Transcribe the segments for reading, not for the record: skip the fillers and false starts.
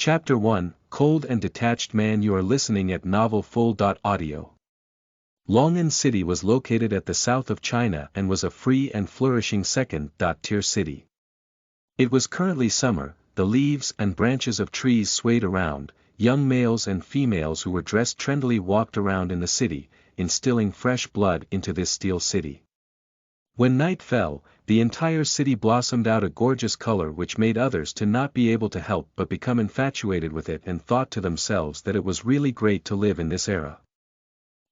Chapter 1, Cold and Detached Man. You are listening at Novel Full. Audio. Longan City was located at the south of China and was a free and flourishing second-tier city. It was currently summer, the leaves and branches of trees swayed around, young males and females who were dressed trendily walked around in the city, instilling fresh blood into this steel city. When night fell, the entire city blossomed out a gorgeous color which made others to not be able to help but become infatuated with it and thought to themselves that it was really great to live in this era.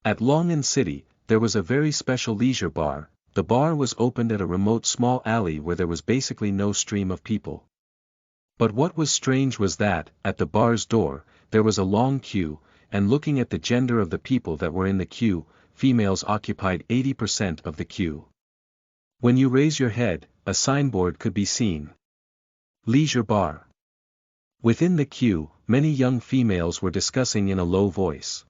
At Longan City, there was a very special leisure bar. The bar was opened at a remote small alley where there was basically no stream of people. But what was strange was that, at the bar's door, there was a long queue, and looking at the gender of the people that were in the queue, females occupied 80% of the queue. When you raise your head, a signboard could be seen. Leisure bar. Within the queue, many young females were discussing in a low voice.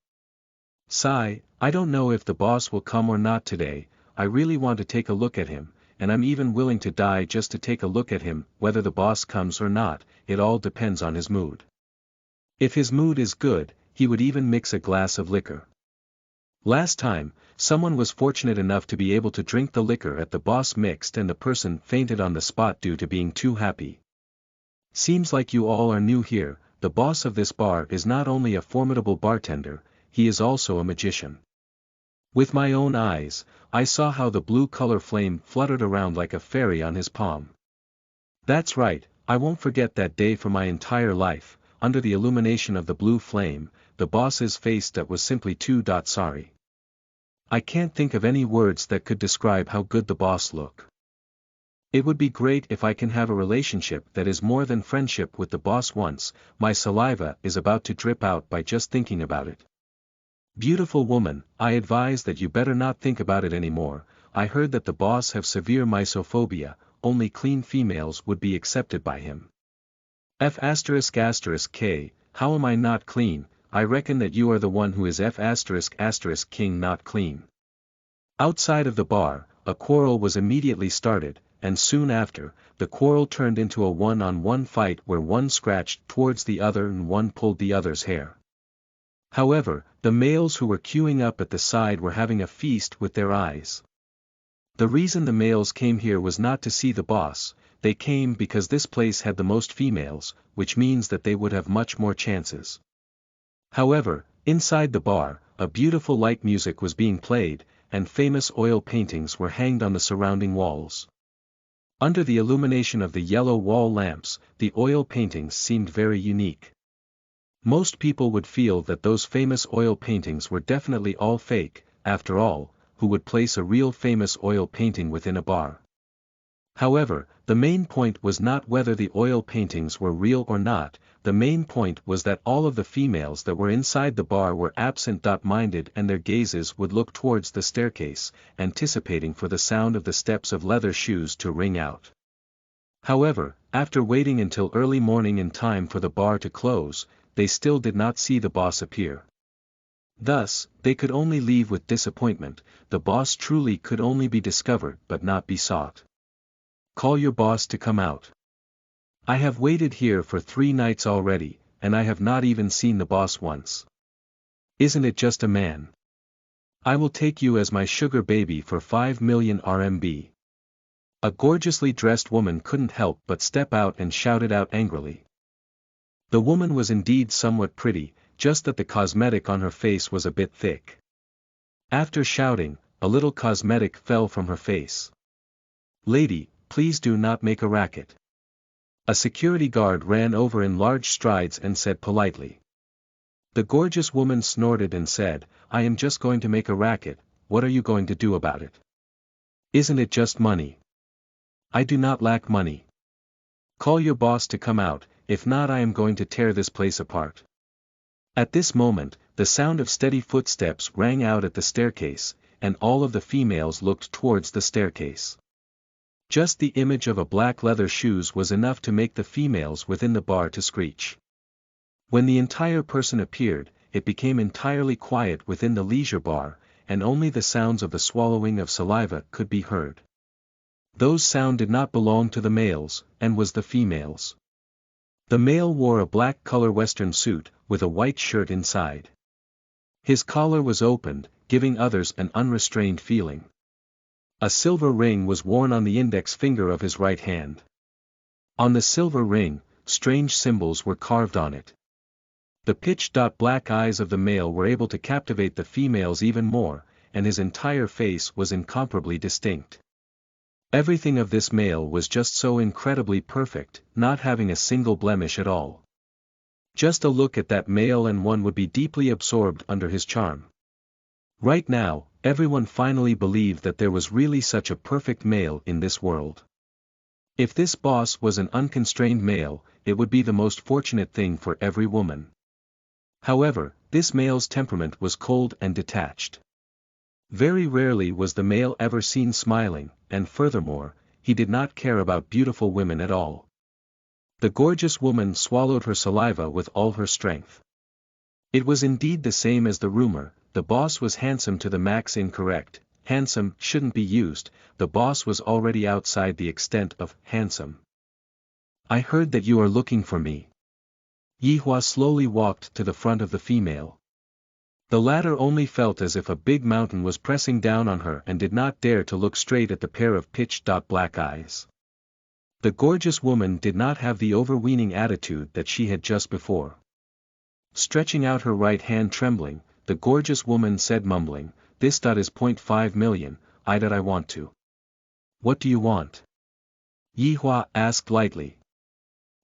"Sigh, I don't know if the boss will come or not today. I really want to take a look at him, and I'm even willing to die just to take a look at him. Whether the boss comes or not, it all depends on his mood. If his mood is good, he would even mix a glass of liquor." Last time, someone was fortunate enough to be able to drink the liquor at the boss mixed and the person fainted on the spot due to being too happy. Seems like you all are new here. The boss of this bar is not only a formidable bartender, he is also a magician. With my own eyes, I saw how the blue color flame fluttered around like a fairy on his palm. That's right, I won't forget that day for my entire life. Under the illumination of the blue flame, the boss's face that was simply too sorry. I can't think of any words that could describe how good the boss look. It would be great if I can have a relationship that is more than friendship with the boss once. My saliva is about to drip out by just thinking about it. Beautiful woman, I advise that you better not think about it anymore. I heard that the boss have severe misophobia, only clean females would be accepted by him. F***K, how am I not clean? I reckon that you are the one who is F***King not clean. Outside of the bar, a quarrel was immediately started, and soon after, the quarrel turned into a one-on-one fight where one scratched towards the other and one pulled the other's hair. However, the males who were queuing up at the side were having a feast with their eyes. The reason the males came here was not to see the boss. They came because this place had the most females, which means that they would have much more chances. However, inside the bar, a beautiful light music was being played, and famous oil paintings were hanged on the surrounding walls. Under the illumination of the yellow wall lamps, the oil paintings seemed very unique. Most people would feel that those famous oil paintings were definitely all fake. After all, who would place a real famous oil painting within a bar? However, the main point was not whether the oil paintings were real or not. The main point was that all of the females that were inside the bar were absent-minded and their gazes would look towards the staircase, anticipating for the sound of the steps of leather shoes to ring out. However, after waiting until early morning in time for the bar to close, they still did not see the boss appear. Thus, they could only leave with disappointment. The boss truly could only be discovered but not be sought. Call your boss to come out. I have waited here for 3 nights already, and I have not even seen the boss once. Isn't it just a man? I will take you as my sugar baby for 5 million RMB. A gorgeously dressed woman couldn't help but step out and shouted out angrily. The woman was indeed somewhat pretty, just that the cosmetic on her face was a bit thick. After shouting, a little cosmetic fell from her face. "Lady, please do not make a racket." A security guard ran over in large strides and said politely. The gorgeous woman snorted and said, "I am just going to make a racket. What are you going to do about it? Isn't it just money? I do not lack money. Call your boss to come out, if not I am going to tear this place apart." At this moment, the sound of steady footsteps rang out at the staircase, and all of the females looked towards the staircase. Just the image of a black leather shoes was enough to make the females within the bar to screech. When the entire person appeared, it became entirely quiet within the leisure bar, and only the sounds of the swallowing of saliva could be heard. Those sounds did not belong to the males, and was the females. The male wore a black color western suit, with a white shirt inside. His collar was opened, giving others an unrestrained feeling. A silver ring was worn on the index finger of his right hand. On the silver ring, strange symbols were carved on it. The pitch-black eyes of the male were able to captivate the females even more, and his entire face was incomparably distinct. Everything of this male was just so incredibly perfect, not having a single blemish at all. Just a look at that male and one would be deeply absorbed under his charm. Right now, everyone finally believed that there was really such a perfect male in this world. If this boss was an unconstrained male, it would be the most fortunate thing for every woman. However, this male's temperament was cold and detached. Very rarely was the male ever seen smiling, and furthermore, he did not care about beautiful women at all. The gorgeous woman swallowed her saliva with all her strength. It was indeed the same as the rumor, the boss was handsome to the max. Incorrect, handsome shouldn't be used, the boss was already outside the extent of handsome. I heard that you are looking for me. Yihua slowly walked to the front of the female. The latter only felt as if a big mountain was pressing down on her and did not dare to look straight at the pair of pitch-black eyes. The gorgeous woman did not have the overweening attitude that she had just before. Stretching out her right hand trembling, the gorgeous woman said mumbling, "This is 0.5 million, I want to." "What do you want?" Yihua asked lightly.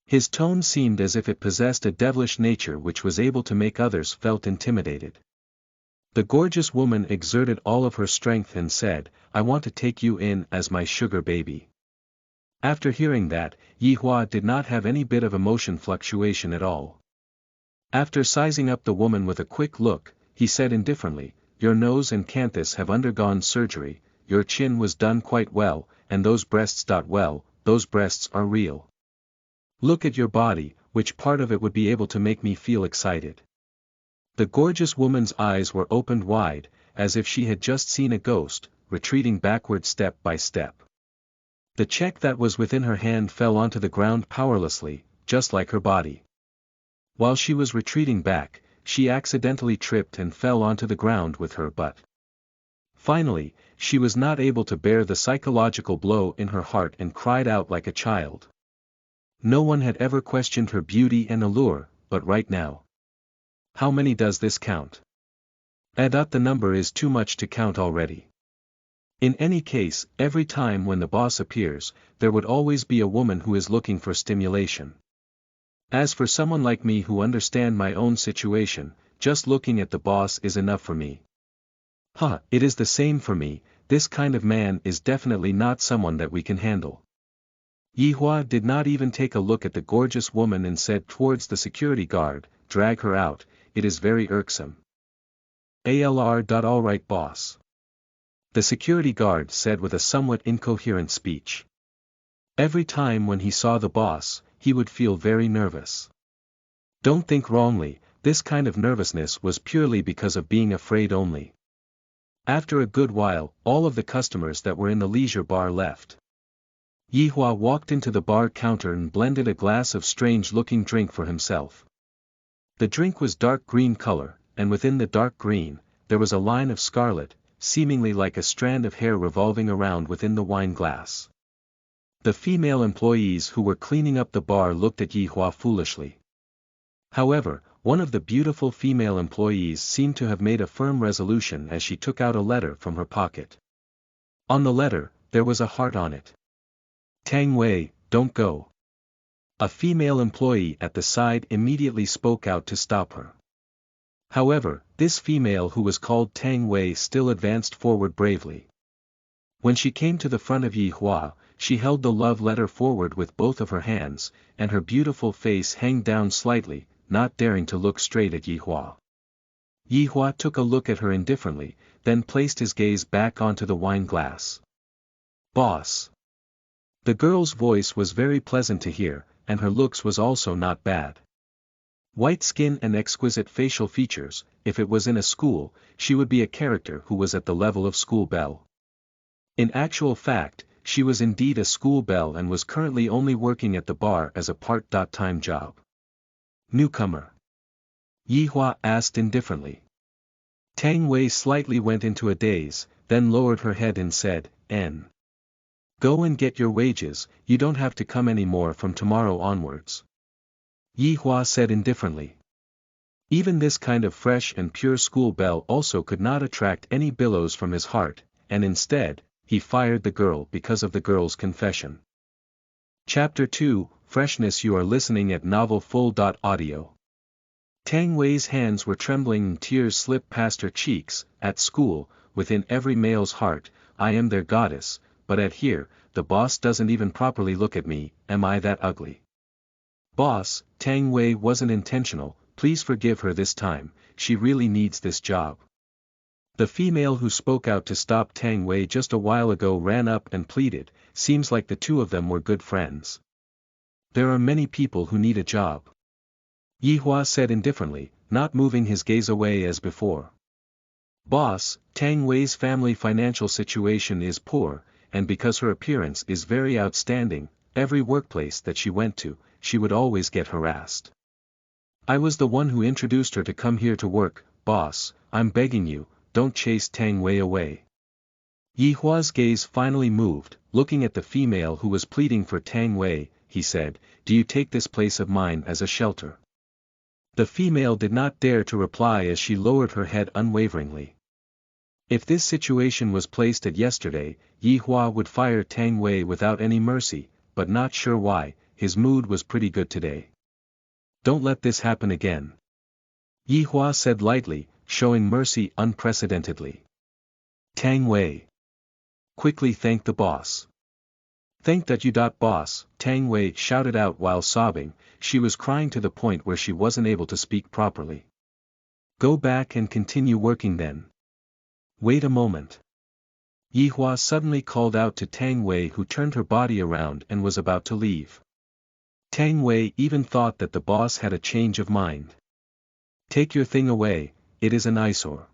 His tone seemed as if it possessed a devilish nature which was able to make others felt intimidated. The gorgeous woman exerted all of her strength and said, "I want to take you in as my sugar baby." After hearing that, Yihua did not have any bit of emotion fluctuation at all. After sizing up the woman with a quick look, he said indifferently, "Your nose and canthus have undergone surgery, your chin was done quite well, and those breasts are real. Look at your body, which part of it would be able to make me feel excited?" The gorgeous woman's eyes were opened wide, as if she had just seen a ghost, retreating backward step by step. The check that was within her hand fell onto the ground powerlessly, just like her body. While she was retreating back, she accidentally tripped and fell onto the ground with her butt. Finally, she was not able to bear the psychological blow in her heart and cried out like a child. No one had ever questioned her beauty and allure, but right now. How many does this count? The number is too much to count already. In any case, every time when the boss appears, there would always be a woman who is looking for stimulation. As for someone like me who understand my own situation, just looking at the boss is enough for me. It is the same for me, this kind of man is definitely not someone that we can handle. Yihua did not even take a look at the gorgeous woman and said towards the security guard, "Drag her out, it is very irksome." Alright boss. The security guard said with a somewhat incoherent speech. Every time when he saw the boss, he would feel very nervous. Don't think wrongly, this kind of nervousness was purely because of being afraid only. After a good while, all of the customers that were in the leisure bar left. Yihua walked into the bar counter and blended a glass of strange-looking drink for himself. The drink was dark green color, and within the dark green, there was a line of scarlet, seemingly like a strand of hair revolving around within the wine glass. The female employees who were cleaning up the bar looked at Yihua foolishly. However, one of the beautiful female employees seemed to have made a firm resolution as she took out a letter from her pocket. On the letter, there was a heart on it. "Tang Wei, don't go." A female employee at the side immediately spoke out to stop her. However, this female who was called Tang Wei still advanced forward bravely. When she came to the front of Yihua, she held the love letter forward with both of her hands, and her beautiful face hung down slightly, not daring to look straight at Yihua. Yihua took a look at her indifferently, then placed his gaze back onto the wine glass. "Boss." The girl's voice was very pleasant to hear, and her looks was also not bad. White skin and exquisite facial features, if it was in a school, she would be a character who was at the level of school belle. In actual fact, she was indeed a school belle and was currently only working at the bar as a part-time job. Newcomer? Yihua asked indifferently. Tang Wei slightly went into a daze, then lowered her head and said, "N. Go and get your wages, you don't have to come anymore from tomorrow onwards." Yihua said indifferently. Even this kind of fresh and pure school belle also could not attract any billows from his heart, and instead, he fired the girl because of the girl's confession. Chapter 2, Freshness. You are listening at novelfull.audio. Tang Wei's hands were trembling and tears slipped past her cheeks. At school, within every male's heart, I am their goddess, but at here, the boss doesn't even properly look at me. Am I that ugly? Boss, Tang Wei wasn't intentional, please forgive her this time, she really needs this job. The female who spoke out to stop Tang Wei just a while ago ran up and pleaded, seems like the two of them were good friends. There are many people who need a job. Yihua said indifferently, not moving his gaze away as before. Boss, Tang Wei's family financial situation is poor, and because her appearance is very outstanding, every workplace that she went to, she would always get harassed. I was the one who introduced her to come here to work. Boss, I'm begging you, don't chase Tang Wei away. Yihua's gaze finally moved, looking at the female who was pleading for Tang Wei, he said, do you take this place of mine as a shelter? The female did not dare to reply as she lowered her head unwaveringly. If this situation was placed at yesterday, Yihua would fire Tang Wei without any mercy, but not sure why, his mood was pretty good today. Don't let this happen again. Yihua said lightly, showing mercy unprecedentedly. Tang Wei. Quickly thank the boss. Thank that you. Boss, Tang Wei shouted out while sobbing, she was crying to the point where she wasn't able to speak properly. Go back and continue working then. Wait a moment. Yihua suddenly called out to Tang Wei, who turned her body around and was about to leave. Tang Wei even thought that the boss had a change of mind. Take your thing away, it is an eyesore.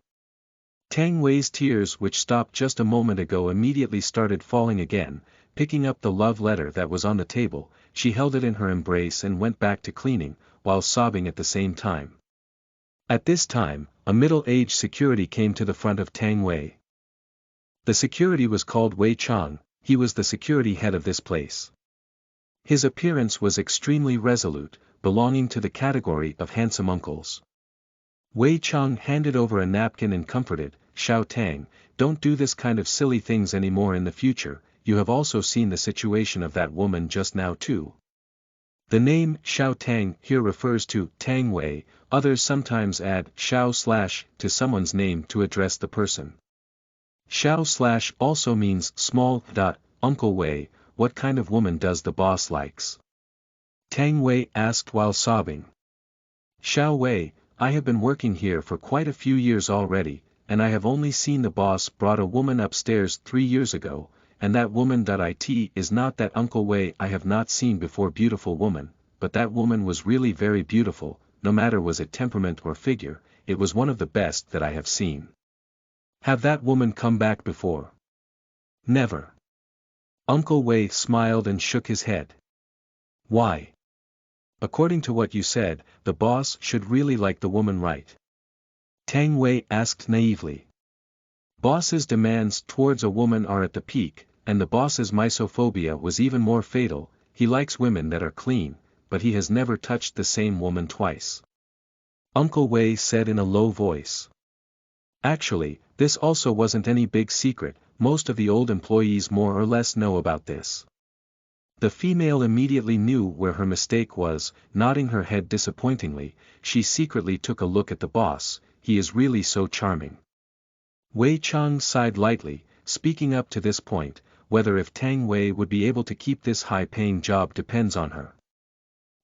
Tang Wei's tears, which stopped just a moment ago, immediately started falling again. Picking up the love letter that was on the table, she held it in her embrace and went back to cleaning, while sobbing at the same time. At this time, a middle-aged security came to the front of Tang Wei. The security was called Wei Chang, he was the security head of this place. His appearance was extremely resolute, belonging to the category of handsome uncles. Wei Chang handed over a napkin and comforted, Xiao Tang, don't do this kind of silly things anymore in the future, you have also seen the situation of that woman just now too. The name Xiao Tang here refers to Tang Wei, others sometimes add Xiao / to someone's name to address the person. Xiao / also means small. Uncle Wei, what kind of woman does the boss likes? Tang Wei asked while sobbing. Xiao Wei, I have been working here for quite a few years already, and I have only seen the boss brought a woman upstairs 3 years ago, and that woman. It is not that Uncle Wei I have not seen before beautiful woman, but that woman was really very beautiful, no matter was it temperament or figure, it was one of the best that I have seen. Have that woman come back before? Never. Uncle Wei smiled and shook his head. Why? According to what you said, the boss should really like the woman, right? Tang Wei asked naively. Boss's demands towards a woman are at the peak, and the boss's misophobia was even more fatal. He likes women that are clean, but he has never touched the same woman twice. Uncle Wei said in a low voice. Actually, this also wasn't any big secret, most of the old employees more or less know about this. The female immediately knew where her mistake was, nodding her head disappointingly, she secretly took a look at the boss, he is really so charming. Wei Chang sighed lightly, speaking up to this point, whether if Tang Wei would be able to keep this high-paying job depends on her.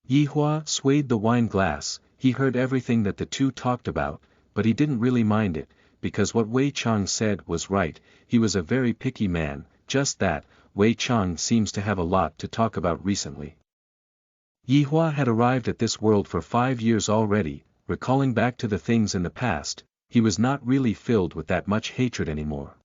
Yihua swayed the wine glass, he heard everything that the two talked about, but he didn't really mind it, because what Wei Chang said was right, he was a very picky man, just that, Wei Chang seems to have a lot to talk about recently. Yihua had arrived at this world for 5 years already, recalling back to the things in the past, he was not really filled with that much hatred anymore.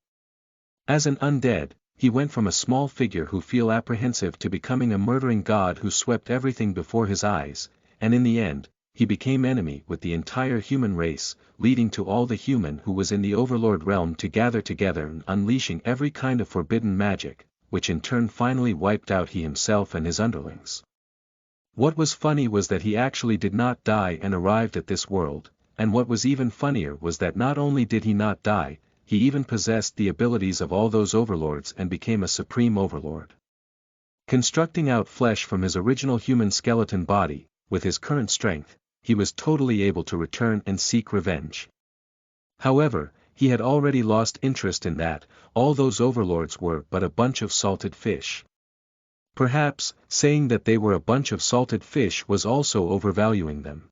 As an undead, he went from a small figure who feel apprehensive to becoming a murdering god who swept everything before his eyes, and in the end, he became enemy with the entire human race, leading to all the human who was in the overlord realm to gather together and unleashing every kind of forbidden magic, which in turn finally wiped out he himself and his underlings. What was funny was that he actually did not die and arrived at this world, and what was even funnier was that not only did he not die, he even possessed the abilities of all those overlords and became a supreme overlord. Constructing out flesh from his original human skeleton body, with his current strength, he was totally able to return and seek revenge. However, he had already lost interest in that, all those overlords were but a bunch of salted fish. Perhaps, saying that they were a bunch of salted fish was also overvaluing them.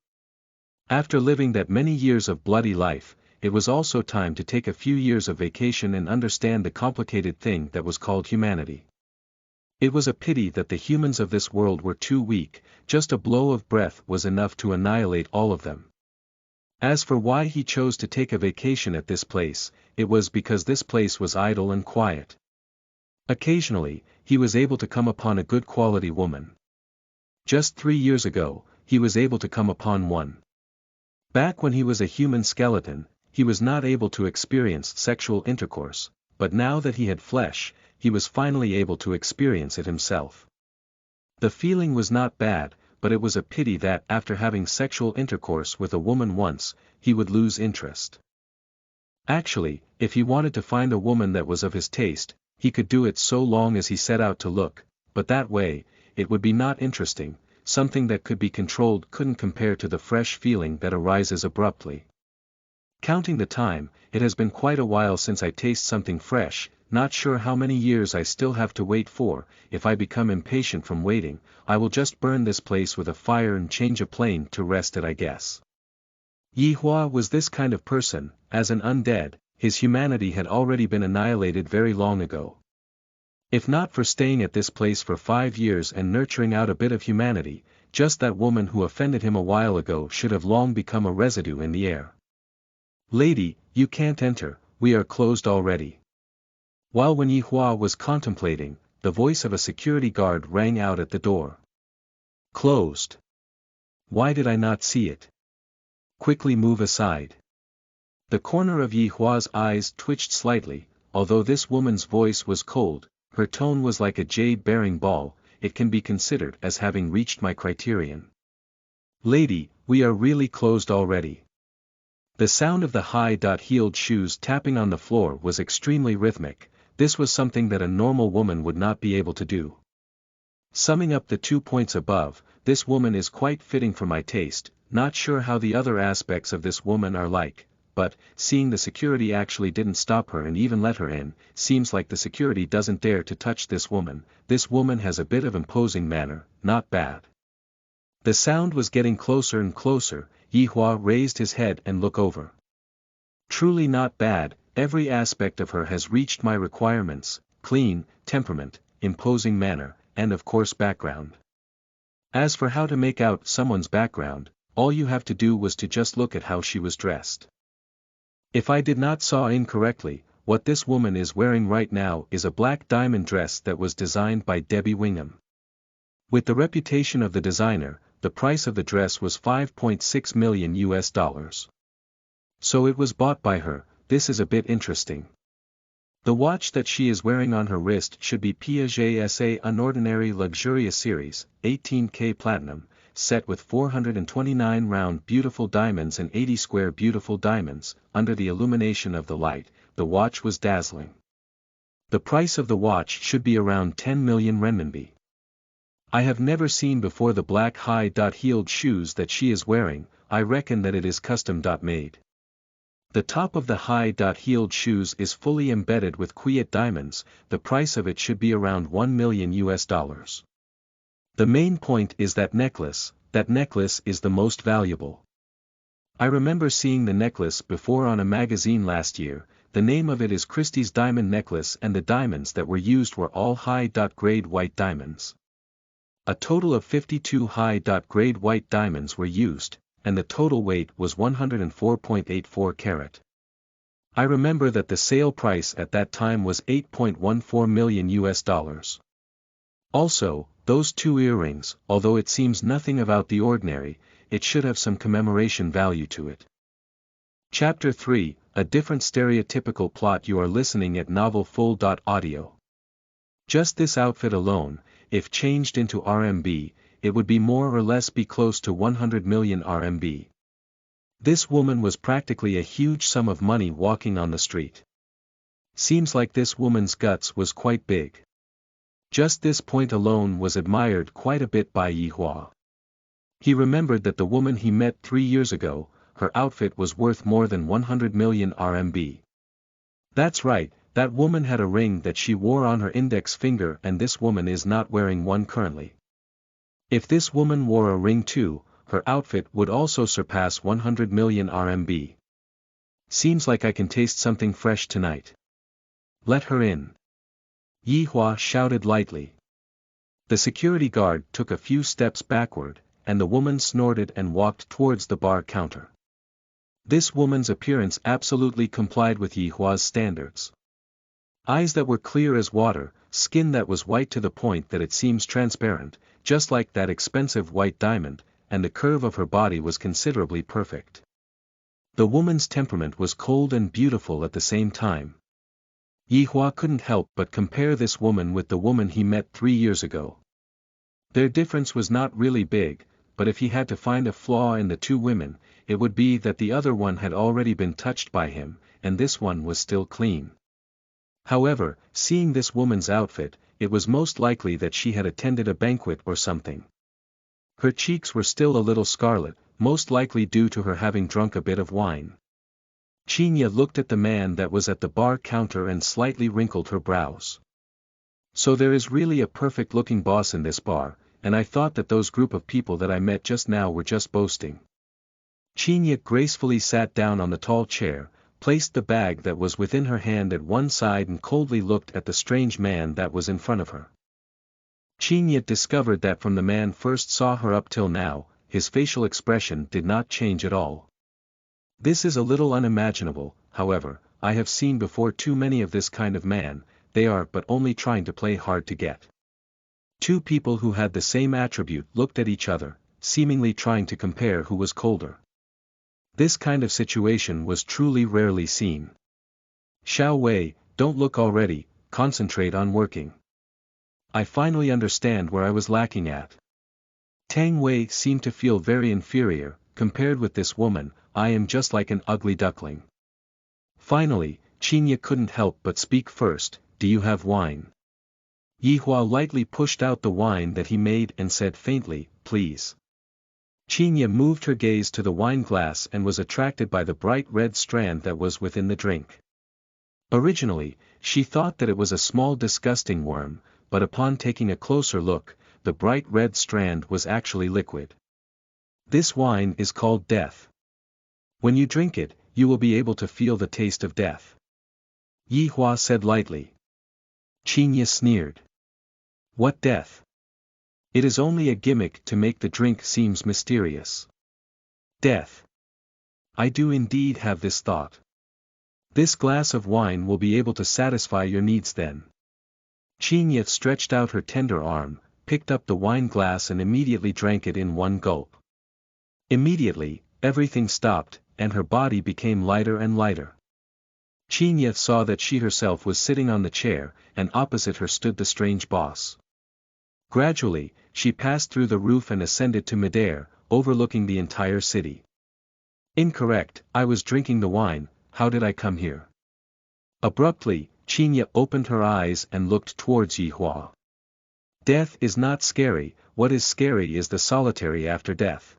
After living that many years of bloody life, it was also time to take a few years of vacation and understand the complicated thing that was called humanity. It was a pity that the humans of this world were too weak, just a blow of breath was enough to annihilate all of them. As for why he chose to take a vacation at this place, it was because this place was idle and quiet. Occasionally, he was able to come upon a good quality woman. Just 3 years ago, he was able to come upon one. Back when he was a human skeleton, he was not able to experience sexual intercourse, but now that he had flesh, he was finally able to experience it himself. The feeling was not bad, but it was a pity that after having sexual intercourse with a woman once, he would lose interest. Actually, if he wanted to find a woman that was of his taste, he could do it so long as he set out to look, but that way, it would be not interesting, something that could be controlled couldn't compare to the fresh feeling that arises abruptly. Counting the time, it has been quite a while since I taste something fresh, not sure how many years I still have to wait for. If I become impatient from waiting, I will just burn this place with a fire and change a plane to rest it, I guess. Yi Hua was this kind of person. As an undead, his humanity had already been annihilated very long ago. If not for staying at this place for 5 years and nurturing out a bit of humanity, just that woman who offended him a while ago should have long become a residue in the air. "Lady, you can't enter, we are closed already." While when Yi Hua was contemplating, the voice of a security guard rang out at the door. "Closed. Why did I not see it? Quickly move aside." The corner of Yi Hua's eyes twitched slightly. Although this woman's voice was cold, her tone was like a jade-bearing ball. It can be considered as having reached my criterion. "Lady, we are really closed already." The sound of the high-heeled shoes tapping on the floor was extremely rhythmic. This was something that a normal woman would not be able to do. Summing up the 2 points above, this woman is quite fitting for my taste. Not sure how the other aspects of this woman are like, but, seeing the security actually didn't stop her and even let her in, seems like the security doesn't dare to touch this woman. This woman has a bit of imposing manner, not bad. The sound was getting closer and closer. Yi Hua raised his head and looked over. Truly not bad, every aspect of her has reached my requirements: clean, temperament, imposing manner, and of course background. As for how to make out someone's background, all you have to do was to just look at how she was dressed. If I did not saw incorrectly, what this woman is wearing right now is a black diamond dress that was designed by Debbie Wingham. With the reputation of the designer, the price of the dress was $5.6 million. So it was bought by her. This is a bit interesting. The watch that she is wearing on her wrist should be Piaget SA Unordinary Luxurious Series, 18K Platinum, set with 429 round beautiful diamonds and 80 square beautiful diamonds. Under the illumination of the light, the watch was dazzling. The price of the watch should be around 10 million renminbi. I have never seen before the black high-heeled shoes that she is wearing. I reckon that it is custom-made. The top of the high-heeled shoes is fully embedded with quiet diamonds. The price of it should be around $1 million. The main point is that necklace is the most valuable. I remember seeing the necklace before on a magazine last year. The name of it is Christie's Diamond Necklace, and the diamonds that were used were all high-grade white diamonds. A total of 52 high-grade white diamonds were used, and the total weight was 104.84 carat. I remember that the sale price at that time was $8.14 million US. Also, those 2 earrings, although it seems nothing out the ordinary, it should have some commemoration value to it. Chapter 3, a different stereotypical plot. You are listening at Novel Full. Audio. Just this outfit alone, if changed into RMB, it would be more or less be close to 100 million RMB. This woman was practically a huge sum of money walking on the street. Seems like this woman's guts was quite big. Just this point alone was admired quite a bit by Yi Hua. He remembered that the woman he met 3 years ago, her outfit was worth more than 100 million RMB. That's right, that woman had a ring that she wore on her index finger, and this woman is not wearing one currently. If this woman wore a ring too, her outfit would also surpass 100 million RMB. Seems like I can taste something fresh tonight. Let her in. Yi Hua shouted lightly. The security guard took a few steps backward, and the woman snorted and walked towards the bar counter. This woman's appearance absolutely complied with Yi Hua's standards. Eyes that were clear as water, skin that was white to the point that it seems transparent, just like that expensive white diamond, and the curve of her body was considerably perfect. The woman's temperament was cold and beautiful at the same time. Yi Hua couldn't help but compare this woman with the woman he met 3 years ago. Their difference was not really big, but if he had to find a flaw in the 2 women, it would be that the other one had already been touched by him, and this one was still clean. However, seeing this woman's outfit, it was most likely that she had attended a banquet or something. Her cheeks were still a little scarlet, most likely due to her having drunk a bit of wine. Qinya looked at the man that was at the bar counter and slightly wrinkled her brows. So there is really a perfect-looking boss in this bar, and I thought that those group of people that I met just now were just boasting. Qinya gracefully sat down on the tall chair, placed the bag that was within her hand at one side and coldly looked at the strange man that was in front of her. Qinya discovered that from the man first saw her up till now, his facial expression did not change at all. This is a little unimaginable, however, I have seen before too many of this kind of man, they are but only trying to play hard to get. 2 people who had the same attribute looked at each other, seemingly trying to compare who was colder. This kind of situation was truly rarely seen. Xiao Wei, don't look already, concentrate on working. I finally understand where I was lacking at. Tang Wei seemed to feel very inferior, compared with this woman, I am just like an ugly duckling. Finally, Qinya couldn't help but speak first, do you have wine? Yi Hua lightly pushed out the wine that he made and said faintly, please. Qinya moved her gaze to the wine glass and was attracted by the bright red strand that was within the drink. Originally, she thought that it was a small disgusting worm, but upon taking a closer look, the bright red strand was actually liquid. This wine is called death. When you drink it, you will be able to feel the taste of death. Yi Hua said lightly. Qinya sneered. What death? It is only a gimmick to make the drink seems mysterious. Death. I do indeed have this thought. This glass of wine will be able to satisfy your needs then. Qinya stretched out her tender arm, picked up the wine glass and immediately drank it in one gulp. Immediately, everything stopped, and her body became lighter and lighter. Qinya saw that she herself was sitting on the chair, and opposite her stood the strange boss. Gradually, she passed through the roof and ascended to midair, overlooking the entire city. Incorrect, I was drinking the wine, how did I come here? Abruptly, Qinya opened her eyes and looked towards Yi Hua. Death is not scary, what is scary is the solitary after death.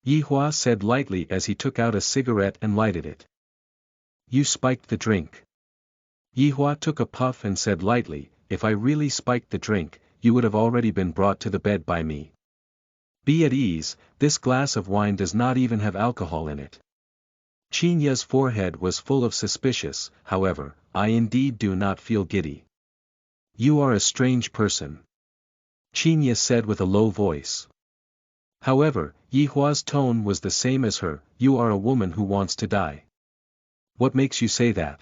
Yi Hua said lightly as he took out a cigarette and lighted it. You spiked the drink. Yi Hua took a puff and said lightly, if I really spiked the drink, you would have already been brought to the bed by me. Be at ease, this glass of wine does not even have alcohol in it. Qinya's forehead was full of suspicious, however, I indeed do not feel giddy. You are a strange person. Qinya said with a low voice. However, Yi Hua's tone was the same as her, you are a woman who wants to die. What makes you say that?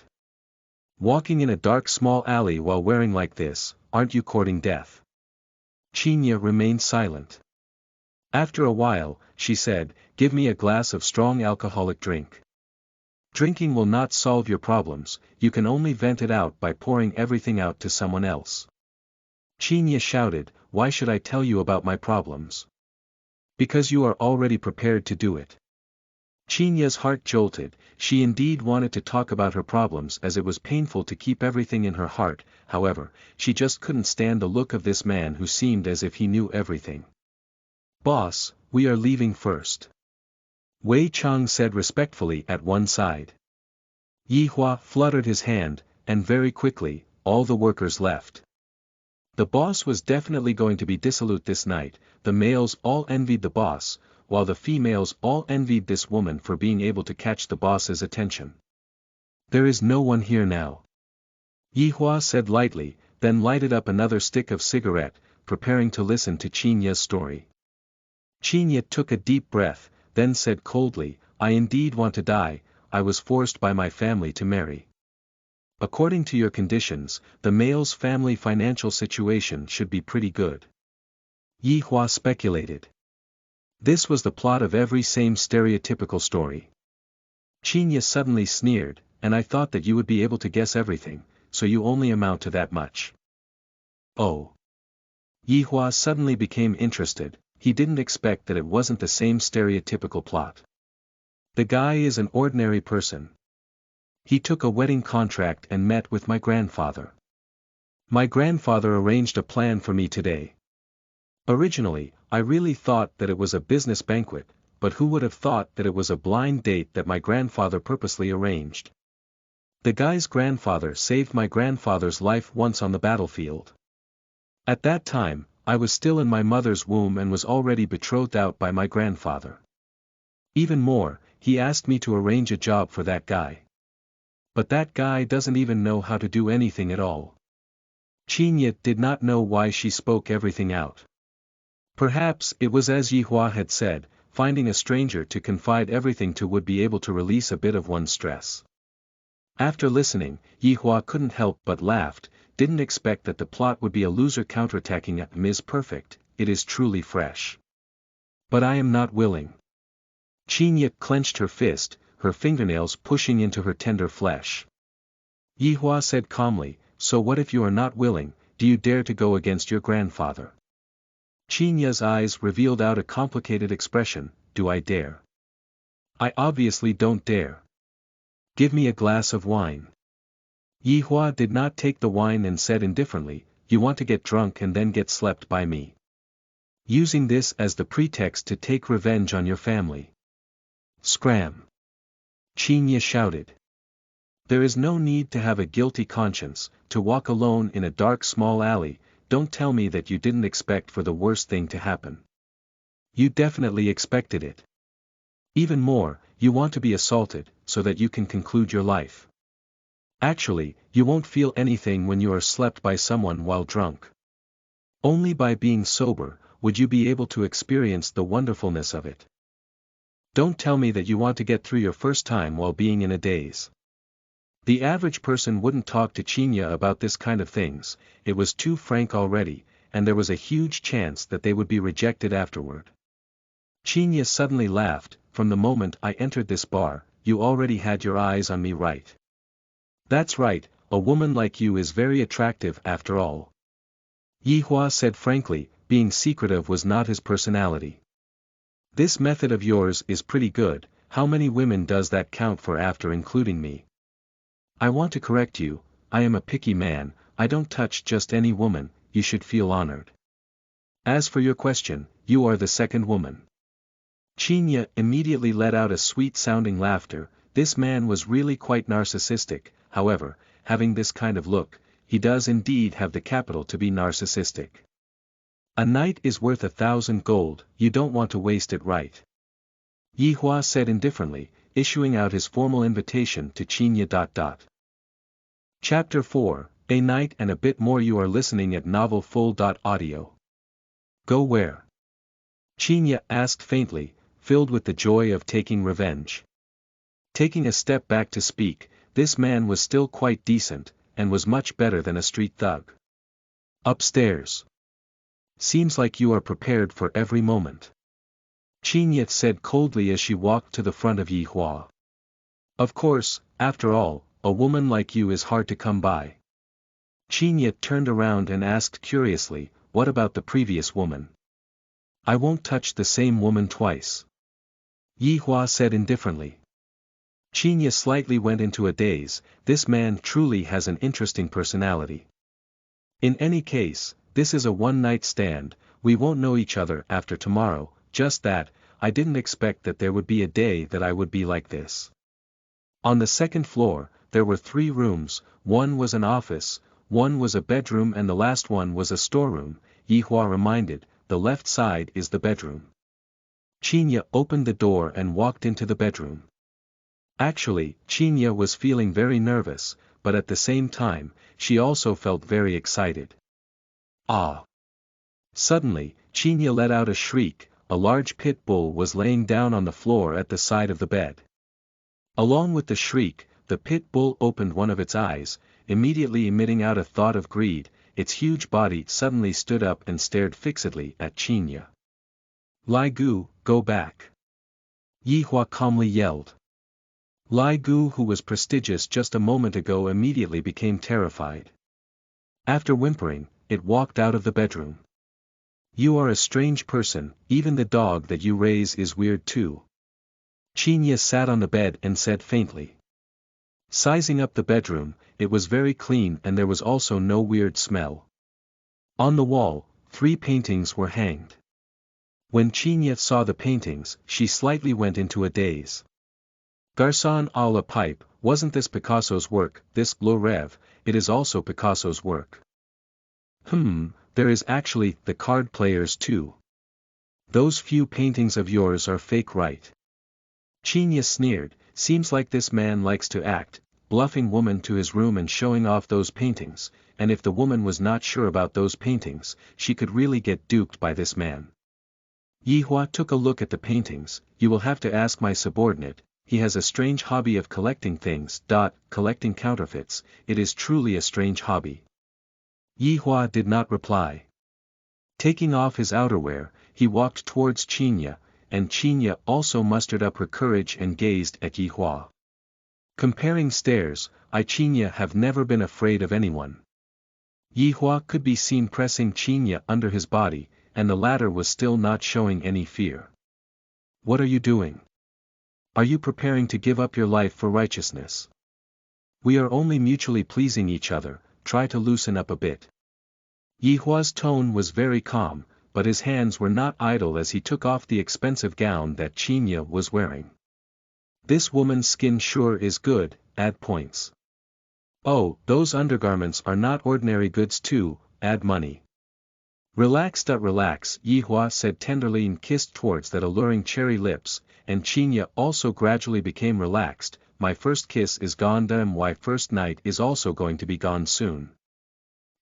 Walking in a dark small alley while wearing like this, aren't you courting death? Qinya remained silent. After a while, she said, give me a glass of strong alcoholic drink. Drinking will not solve your problems, you can only vent it out by pouring everything out to someone else. Qinya shouted, why should I tell you about my problems? Because you are already prepared to do it. Qinya's heart jolted, she indeed wanted to talk about her problems as it was painful to keep everything in her heart, however, she just couldn't stand the look of this man who seemed as if he knew everything. Boss, we are leaving first. Wei Chang said respectfully at one side. Yi Hua fluttered his hand, and very quickly, all the workers left. The boss was definitely going to be dissolute this night, the males all envied the boss, while the females all envied this woman for being able to catch the boss's attention. There is no one here now. Yi Hua said lightly, then lighted up another stick of cigarette, preparing to listen to Qinya's story. Qinya took a deep breath, then said coldly, I indeed want to die, I was forced by my family to marry. According to your conditions, the male's family financial situation should be pretty good. Yi Hua speculated. This was the plot of every same stereotypical story. Qinya suddenly sneered, and I thought that you would be able to guess everything, so you only amount to that much. Oh. Yi Hua suddenly became interested, he didn't expect that it wasn't the same stereotypical plot. The guy is an ordinary person. He took a wedding contract and met with my grandfather. My grandfather arranged a plan for me today. Originally, I really thought that it was a business banquet, but who would have thought that it was a blind date that my grandfather purposely arranged? The guy's grandfather saved my grandfather's life once on the battlefield. At that time, I was still in my mother's womb and was already betrothed out by my grandfather. Even more, he asked me to arrange a job for that guy. But that guy doesn't even know how to do anything at all. Qinya did not know why she spoke everything out. Perhaps it was as Yi Hua had said, finding a stranger to confide everything to would be able to release a bit of one's stress. After listening, Yi Hua couldn't help but laughed, didn't expect that the plot would be a loser counterattacking a Ms. Perfect, it is truly fresh. But I am not willing. Qinya clenched her fist, her fingernails pushing into her tender flesh. Yi Hua said calmly, so what if you are not willing, do you dare to go against your grandfather? Qinya's eyes revealed out a complicated expression, do I dare? I obviously don't dare. Give me a glass of wine. Yi Hua did not take the wine and said indifferently, you want to get drunk and then get slept by me. Using this as the pretext to take revenge on your family. Scram! Qinya shouted. There is no need to have a guilty conscience, to walk alone in a dark small alley, don't tell me that you didn't expect for the worst thing to happen. You definitely expected it. Even more, you want to be assaulted, so that you can conclude your life. Actually, you won't feel anything when you are slept by someone while drunk. Only by being sober, would you be able to experience the wonderfulness of it. Don't tell me that you want to get through your first time while being in a daze. The average person wouldn't talk to Qinya about this kind of things, it was too frank already, and there was a huge chance that they would be rejected afterward. Qinya suddenly laughed, from the moment I entered this bar, you already had your eyes on me, right? That's right, a woman like you is very attractive after all. Yi Hua said frankly, being secretive was not his personality. This method of yours is pretty good, how many women does that count for after including me? I want to correct you, I am a picky man, I don't touch just any woman, you should feel honored. As for your question, you are the second woman. Qinya immediately let out a sweet-sounding laughter, this man was really quite narcissistic, however, having this kind of look, he does indeed have the capital to be narcissistic. A night is worth 1,000 gold, you don't want to waste it, right? Yi Hua said indifferently, issuing out his formal invitation to Qinya. Chapter 4, A Night and a Bit More. You are listening at novelfull.audio. Go where? Qinya asked faintly, filled with the joy of taking revenge. Taking a step back to speak, this man was still quite decent, and was much better than a street thug. Upstairs. Seems like you are prepared for every moment. Qin said coldly as she walked to the front of Yi Hua. Of course, after all, a woman like you is hard to come by. Qin turned around and asked curiously, what about the previous woman? I won't touch the same woman twice. Yi Hua said indifferently. Qin slightly went into a daze. This man truly has an interesting personality. In any case, this is a one-night stand, we won't know each other after tomorrow, just that, I didn't expect that there would be a day that I would be like this. On the second floor, there were 3 rooms, one was an office, one was a bedroom and the last one was a storeroom. Yi Hua reminded, the left side is the bedroom. Qin opened the door and walked into the bedroom. Actually, Qin was feeling very nervous, but at the same time, she also felt very excited. Ah! Suddenly, Qin let out a shriek. A large pit bull was laying down on the floor at the side of the bed. Along with the shriek, the pit bull opened one of its eyes, immediately emitting out a thought of greed. Its huge body suddenly stood up and stared fixedly at Qin. Lai Gu, go back. Yi Hua calmly yelled. Lai Gu, who was prestigious just a moment ago, immediately became terrified. After whimpering, it walked out of the bedroom. You are a strange person, even the dog that you raise is weird too. Qin sat on the bed and said faintly. Sizing up the bedroom, it was very clean and there was also no weird smell. On the wall, 3 paintings were hanged. When Qin saw the paintings, she slightly went into a daze. Garçon à la pipe, wasn't this Picasso's work? This Le Rêve, it is also Picasso's work. There is actually the card players too. Those few paintings of yours are fake, right? Qin sneered, seems like this man likes to act, bluffing woman to his room and showing off those paintings, and if the woman was not sure about those paintings, she could really get duped by this man. Yi Hua took a look at the paintings. You will have to ask my subordinate, he has a strange hobby of collecting things. Collecting counterfeits, it is truly a strange hobby. Yi Hua did not reply. Taking off his outerwear, he walked towards Qin, and Qin also mustered up her courage and gazed at Yi Hua. Comparing stares, Qin have never been afraid of anyone. Yi Hua could be seen pressing Qin under his body, and the latter was still not showing any fear. What are you doing? Are you preparing to give up your life for righteousness? We are only mutually pleasing each other, try to loosen up a bit. Yi Hua's tone was very calm, but his hands were not idle as he took off the expensive gown that Qin was wearing. This woman's skin sure is good, add points. Oh, those undergarments are not ordinary goods too, add money. Relax. Relax, Yi Hua said tenderly and kissed towards that alluring cherry lips, and Qin also gradually became relaxed. My first kiss is gone. My first night is also going to be gone soon.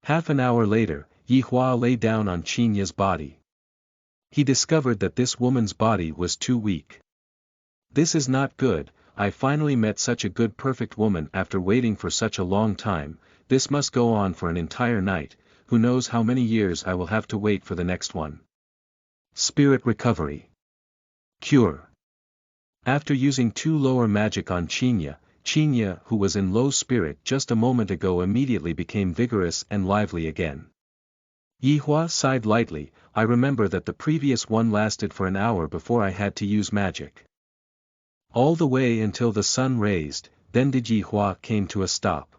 Half an hour later, Yi Hua lay down on Qin's body. He discovered that this woman's body was too weak. This is not good. I finally met such a good perfect woman after waiting for such a long time. This must go on for an entire night. Who knows how many years I will have to wait for the next one. Spirit recovery. Cure. After using 2 lower magic on Qin, who was in low spirit just a moment ago, immediately became vigorous and lively again. Yi Hua sighed lightly. I remember that the previous one lasted for an hour before I had to use magic. All the way until the sun raised, then did Yi Hua came to a stop.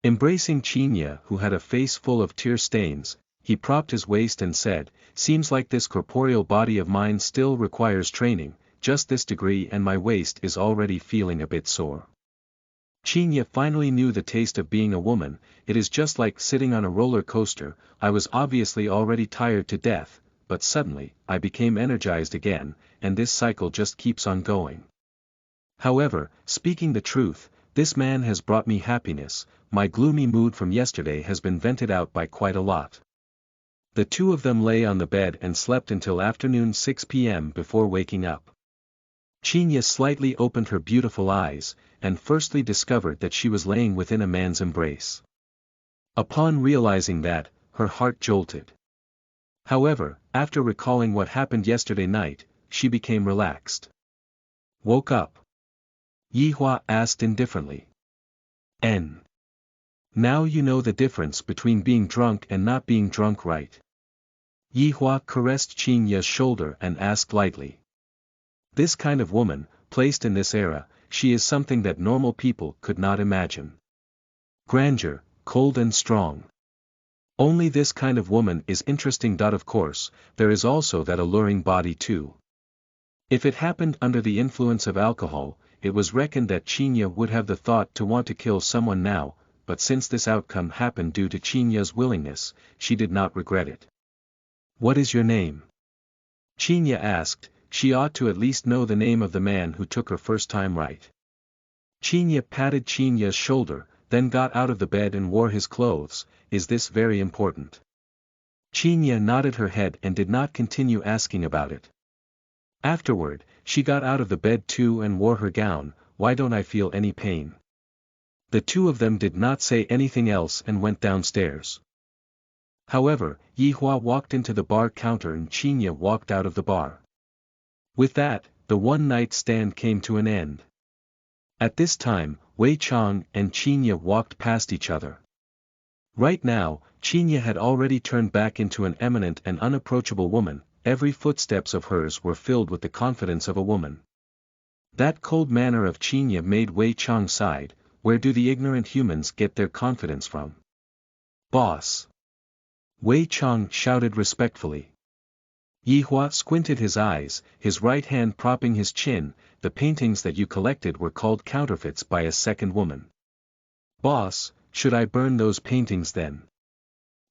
Embracing Qin, who had a face full of tear stains, he propped his waist and said, seems like this corporeal body of mine still requires training, just this degree and my waist is already feeling a bit sore. Qin finally knew the taste of being a woman. It is just like sitting on a roller coaster. I was obviously already tired to death, but suddenly, I became energized again, and this cycle just keeps on going. However, speaking the truth, this man has brought me happiness. My gloomy mood from yesterday has been vented out by quite a lot. The 2 of them lay on the bed and slept until afternoon 6 p.m. before waking up. Qinya slightly opened her beautiful eyes, and firstly discovered that she was laying within a man's embrace. Upon realizing that, her heart jolted. However, after recalling what happened yesterday night, she became relaxed. Woke up? Yihua asked indifferently. N. Now you know the difference between being drunk and not being drunk, right? Yihua caressed Qinya's shoulder and asked lightly. This kind of woman, placed in this era, she is something that normal people could not imagine. Grandeur, cold and strong. Only this kind of woman is interesting. Of course, there is also that alluring body too. If it happened under the influence of alcohol, it was reckoned that Qinya would have the thought to want to kill someone now, but since this outcome happened due to Qinya's willingness, she did not regret it. What is your name? Qinya asked. She ought to at least know the name of the man who took her first time, right? Qinya patted Qinya's shoulder, then got out of the bed and wore his clothes. Is this very important? Qinya nodded her head and did not continue asking about it. Afterward, she got out of the bed too and wore her gown. Why don't I feel any pain? The two of them did not say anything else and went downstairs. However, Yihua walked into the bar counter and Qinya walked out of the bar. With that, the one-night stand came to an end. At this time, Wei Chang and Qinya walked past each other. Right now, Qinya had already turned back into an eminent and unapproachable woman. Every footsteps of hers were filled with the confidence of a woman. That cold manner of Qinya made Wei Chang sigh. Where do the ignorant humans get their confidence from? Boss! Wei Chang shouted respectfully. Yihua squinted his eyes, his right hand propping his chin. The paintings that you collected were called counterfeits by a second woman. Boss, should I burn those paintings then?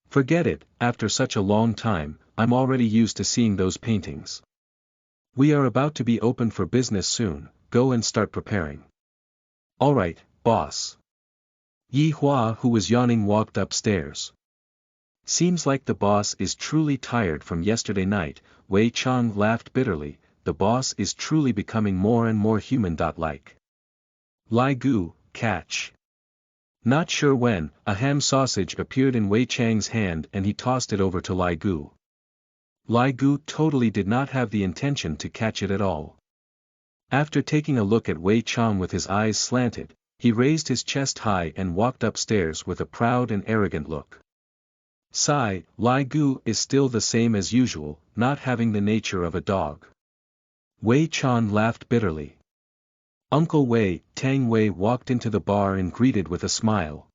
Forget it, after such a long time, I'm already used to seeing those paintings. We are about to be open for business soon, go and start preparing. Alright, boss. Yihua, who was yawning, walked upstairs. Seems like the boss is truly tired from yesterday night. Wei Chang laughed bitterly. The boss is truly becoming more and more human-like. Lai Gu, catch. Not sure when, a ham sausage appeared in Wei Chang's hand and he tossed it over to Lai Gu. Lai Gu totally did not have the intention to catch it at all. After taking a look at Wei Chang with his eyes slanted, he raised his chest high and walked upstairs with a proud and arrogant look. Sigh, Lai Gu is still the same as usual, not having the nature of a dog. Wei Chang laughed bitterly. Uncle Wei, Tang Wei walked into the bar and greeted with a smile.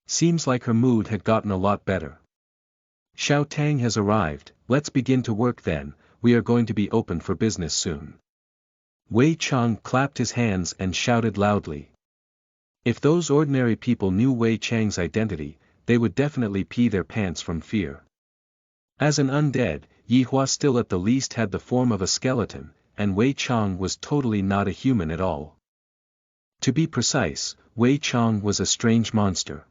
Seems like her mood had gotten a lot better. Xiao Tang has arrived, let's begin to work then, we are going to be open for business soon. Wei Chang clapped his hands and shouted loudly. If those ordinary people knew Wei Chang's identity, they would definitely pee their pants from fear. As an undead, Yihua still at the least had the form of a skeleton, and Wei Chang was totally not a human at all. To be precise, Wei Chang was a strange monster.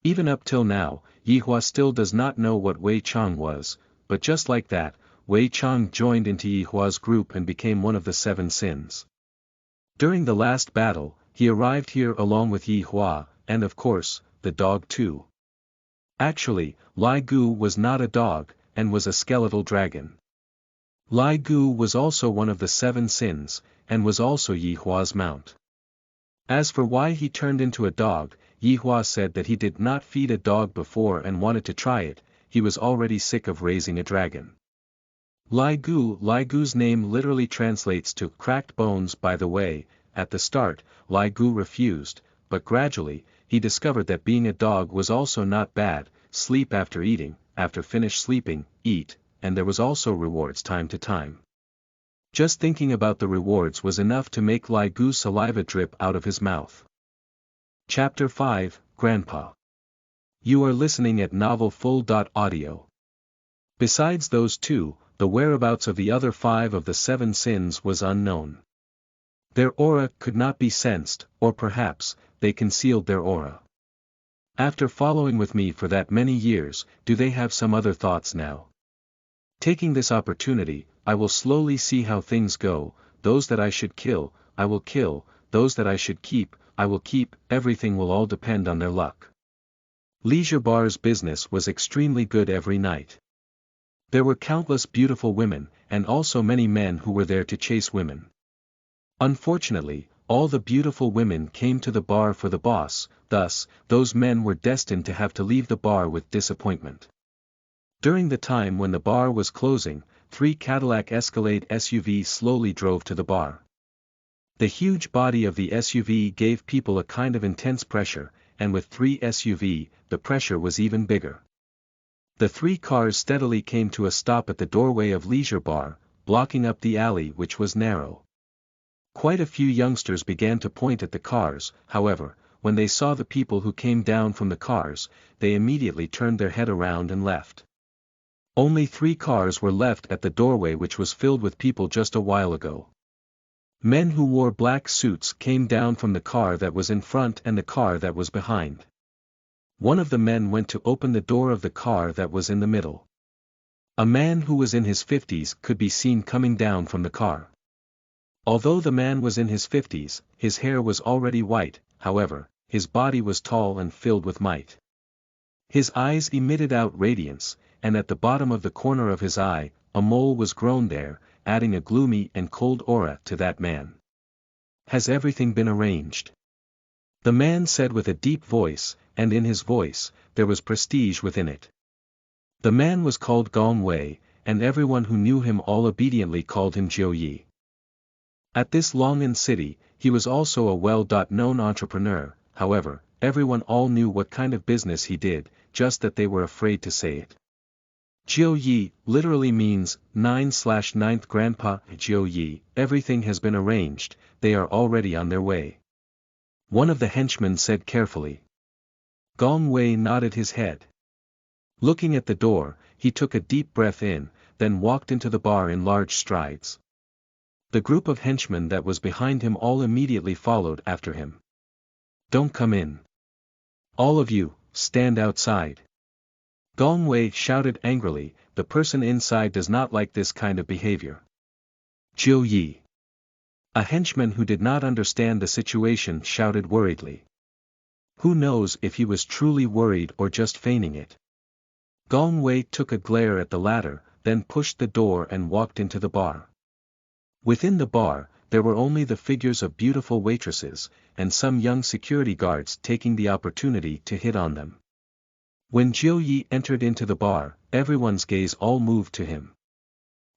Even up till now, Yihua still does not know what Wei Chang was, but just like that, Wei Chang joined into Yihua's group and became one of the 7 sins. During the last battle, he arrived here along with Yihua, and of course, the dog too. Actually, Lai Gu was not a dog, and was a skeletal dragon. Lai Gu was also one of the 7 sins, and was also Yihua's mount. As for why he turned into a dog, Yihua said that he did not feed a dog before and wanted to try it. He was already sick of raising a dragon. Lai Gu's name literally translates to cracked bones. By the way, at the start, Lai Gu refused, but gradually, he discovered that being a dog was also not bad. Sleep after eating, after finish sleeping, eat, and there was also rewards time to time. Just thinking about the rewards was enough to make Lai Gu's saliva drip out of his mouth. Chapter 5, Grandpa. You are listening at novelfull.audio. Besides those two, the whereabouts of the other 5 of the 7 sins was unknown. Their aura could not be sensed, or perhaps, they concealed their aura. After following with me for that many years, do they have some other thoughts now? Taking this opportunity, I will slowly see how things go, those that I should kill, I will kill, those that I should keep, I will keep, everything will all depend on their luck. Leisure Bar's business was extremely good every night. There were countless beautiful women, and also many men who were there to chase women. Unfortunately, all the beautiful women came to the bar for the boss, thus, those men were destined to have to leave the bar with disappointment. During the time when the bar was closing, 3 Cadillac Escalade SUVs slowly drove to the bar. The huge body of the SUV gave people a kind of intense pressure, and with 3 SUV, the pressure was even bigger. The 3 cars steadily came to a stop at the doorway of Leisure Bar, blocking up the alley which was narrow. Quite a few youngsters began to point at the cars, however, when they saw the people who came down from the cars, they immediately turned their head around and left. Only 3 cars were left at the doorway which was filled with people just a while ago. Men who wore black suits came down from the car that was in front and the car that was behind. One of the men went to open the door of the car that was in the middle. A man who was in his 50s could be seen coming down from the car. Although the man was in his 50s, his hair was already white, however, his body was tall and filled with might. His eyes emitted out radiance, and at the bottom of the corner of his eye, a mole was grown there, adding a gloomy and cold aura to that man. Has everything been arranged? The man said with a deep voice, and in his voice, there was prestige within it. The man was called Gong Wei, and everyone who knew him all obediently called him Jiu Yi. At this Long'an city, he was also a well-known entrepreneur, however, everyone all knew what kind of business he did, just that they were afraid to say it. Jiu Yi literally means 9/9th Grandpa Jiu Yi, everything has been arranged, they are already on their way. One of the henchmen said carefully. Gong Wei nodded his head. Looking at the door, he took a deep breath in, then walked into the bar in large strides. The group of henchmen that was behind him all immediately followed after him. Don't come in. All of you, stand outside. Gong Wei shouted angrily, the person inside does not like this kind of behavior. Jiu Yi. A henchman who did not understand the situation shouted worriedly. Who knows if he was truly worried or just feigning it? Gong Wei took a glare at the latter, then pushed the door and walked into the bar. Within the bar, there were only the figures of beautiful waitresses, and some young security guards taking the opportunity to hit on them. When Jiu Yi entered into the bar, everyone's gaze all moved to him.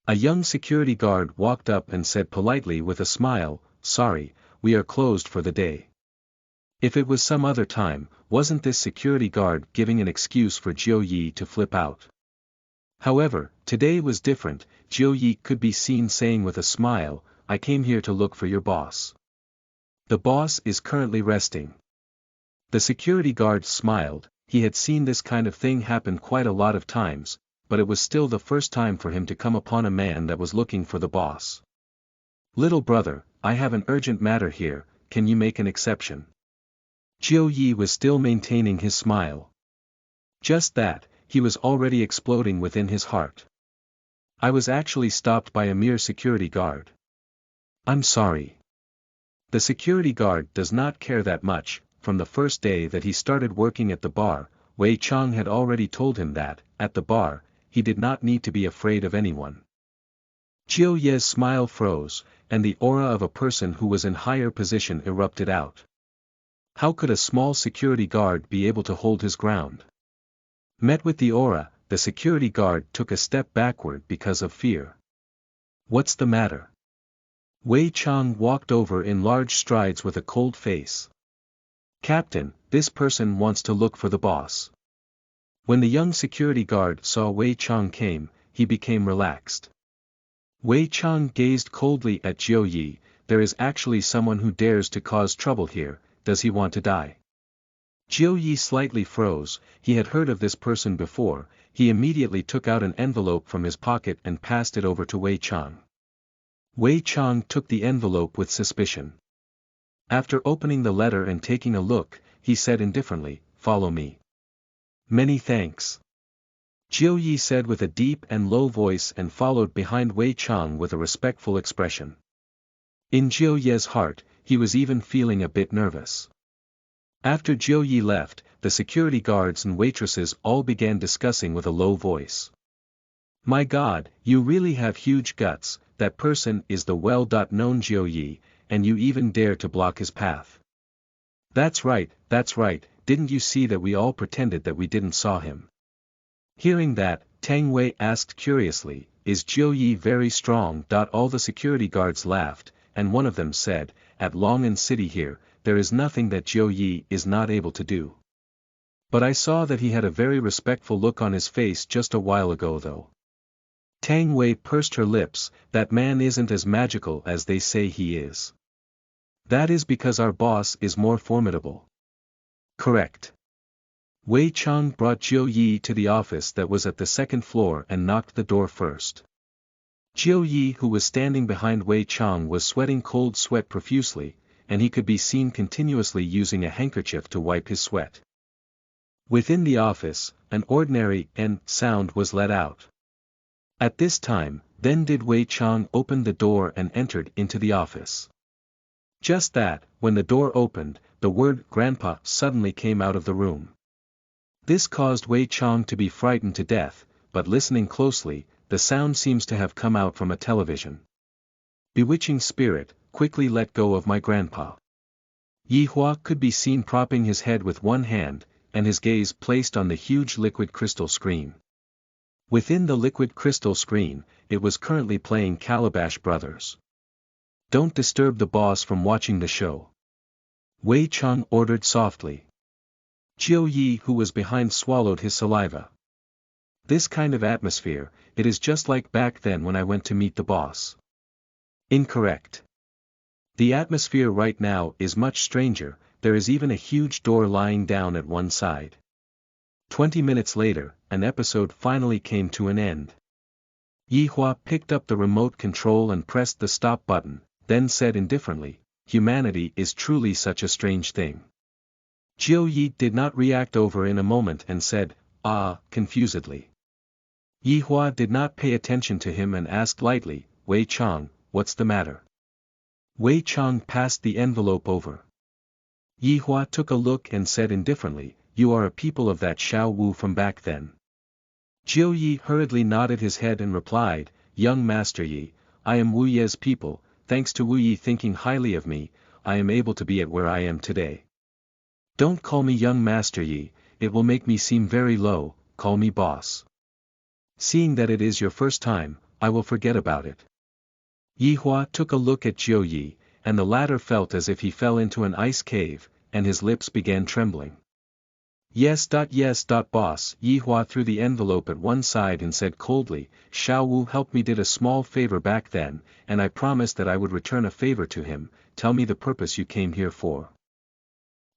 A young security guard walked up and said politely with a smile, sorry, we are closed for the day. If it was some other time, wasn't this security guard giving an excuse for Jiu Yi to flip out? However, today was different, Jiu Yi could be seen saying with a smile, I came here to look for your boss. The boss is currently resting. The security guard smiled, he had seen this kind of thing happen quite a lot of times, but it was still the first time for him to come upon a man that was looking for the boss. Little brother, I have an urgent matter here, can you make an exception? Jiu Yi was still maintaining his smile. Just that, he was already exploding within his heart. I was actually stopped by a mere security guard. I'm sorry. The security guard does not care that much. From the first day that he started working at the bar, Wei Chang had already told him that, at the bar, he did not need to be afraid of anyone. Jiu Yi's smile froze, and the aura of a person who was in higher position erupted out. How could a small security guard be able to hold his ground? Met with the aura, the security guard took a step backward because of fear. What's the matter? Wei Chang walked over in large strides with a cold face. Captain, this person wants to look for the boss. When the young security guard saw Wei Chang came, he became relaxed. Wei Chang gazed coldly at Jiu Yi, there is actually someone who dares to cause trouble here, does he want to die? Jiu Yi slightly froze, he had heard of this person before, he immediately took out an envelope from his pocket and passed it over to Wei Chang. Wei Chang took the envelope with suspicion. After opening the letter and taking a look, he said indifferently, follow me. Many thanks. Jiu Yi said with a deep and low voice and followed behind Wei Chang with a respectful expression. In Jiu Ye's heart, he was even feeling a bit nervous. After Jiu Ye left, the security guards and waitresses all began discussing with a low voice. My God, you really have huge guts, that person is the well-known Jiu Ye, and you even dare to block his path. That's right, didn't you see that we all pretended that we didn't saw him? Hearing that, Tang Wei asked curiously, is Jiu Ye very strong? All the security guards laughed, and one of them said, at Longan City here, there is nothing that Jiu Ye is not able to do. But I saw that he had a very respectful look on his face just a while ago though. Tang Wei pursed her lips, that man isn't as magical as they say he is. That is because our boss is more formidable. Correct. Wei Chang brought Jiu Ye to the office that was at the second floor and knocked the door first. Jiu Ye, who was standing behind Wei Chang, was sweating cold sweat profusely, and he could be seen continuously using a handkerchief to wipe his sweat. Within the office, an ordinary sound was let out. At this time, then did Wei Chang open the door and entered into the office. Just that, when the door opened, the word "Grandpa" suddenly came out of the room. This caused Wei Chang to be frightened to death, but listening closely, the sound seems to have come out from a television. Bewitching spirit, quickly let go of my grandpa. Yi Hua could be seen propping his head with one hand, and his gaze placed on the huge liquid crystal screen. Within the liquid crystal screen, it was currently playing Calabash Brothers. Don't disturb the boss from watching the show. Wei Chang ordered softly. Jiu Ye, who was behind, swallowed his saliva. This kind of atmosphere, it is just like back then when I went to meet the boss. Incorrect. The atmosphere right now is much stranger, there is even a huge door lying down at one side. 20 minutes later, an episode finally came to an end. Yi Hua picked up the remote control and pressed the stop button, then said indifferently, humanity is truly such a strange thing. Jiu Ye did not react over in a moment and said, confusedly. Yi Hua did not pay attention to him and asked lightly, Wei Chang, what's the matter? Wei Chang passed the envelope over. Yi Hua took a look and said indifferently, you are a people of that Xiao Wu from back then. Jiu Ye hurriedly nodded his head and replied, young Master Yi, I am Wu Ye's people, thanks to Wu Yi thinking highly of me, I am able to be at where I am today. Don't call me young Master Yi, it will make me seem very low, call me boss. Seeing that it is your first time, I will forget about it. Yi Hua took a look at Jiu Ye, and the latter felt as if he fell into an ice cave, and his lips began trembling. Yes, boss. Yi Hua threw the envelope at one side and said coldly, Xiao Wu helped me did a small favor back then, and I promised that I would return a favor to him, tell me the purpose you came here for.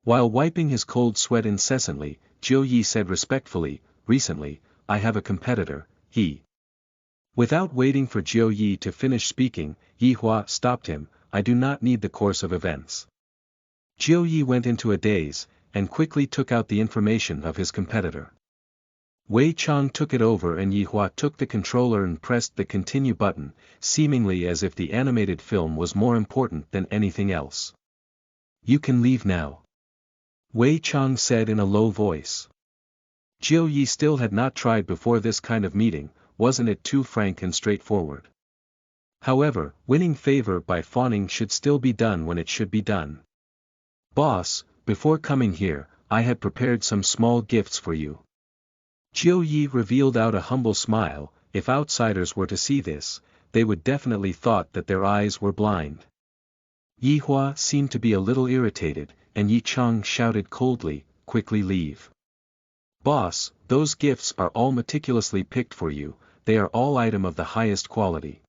While wiping his cold sweat incessantly, Jiu Ye said respectfully, recently, I have a competitor, he. Without waiting for Jiu Ye to finish speaking, Yi Hua stopped him, I do not need the course of events. Jiu Ye went into a daze, and quickly took out the information of his competitor. Wei Chang took it over and Yi Hua took the controller and pressed the continue button, seemingly as if the animated film was more important than anything else. You can leave now. Wei Chang said in a low voice. Jiu Ye still had not tried before this kind of meeting, wasn't it too frank and straightforward? However, winning favor by fawning should still be done when it should be done. Boss, before coming here, I had prepared some small gifts for you. Jiu Ye revealed out a humble smile, if outsiders were to see this, they would definitely thought that their eyes were blind. Yi Hua seemed to be a little irritated, and Yi Chang shouted coldly, quickly leave. Boss, those gifts are all meticulously picked for you, they are all item of the highest quality.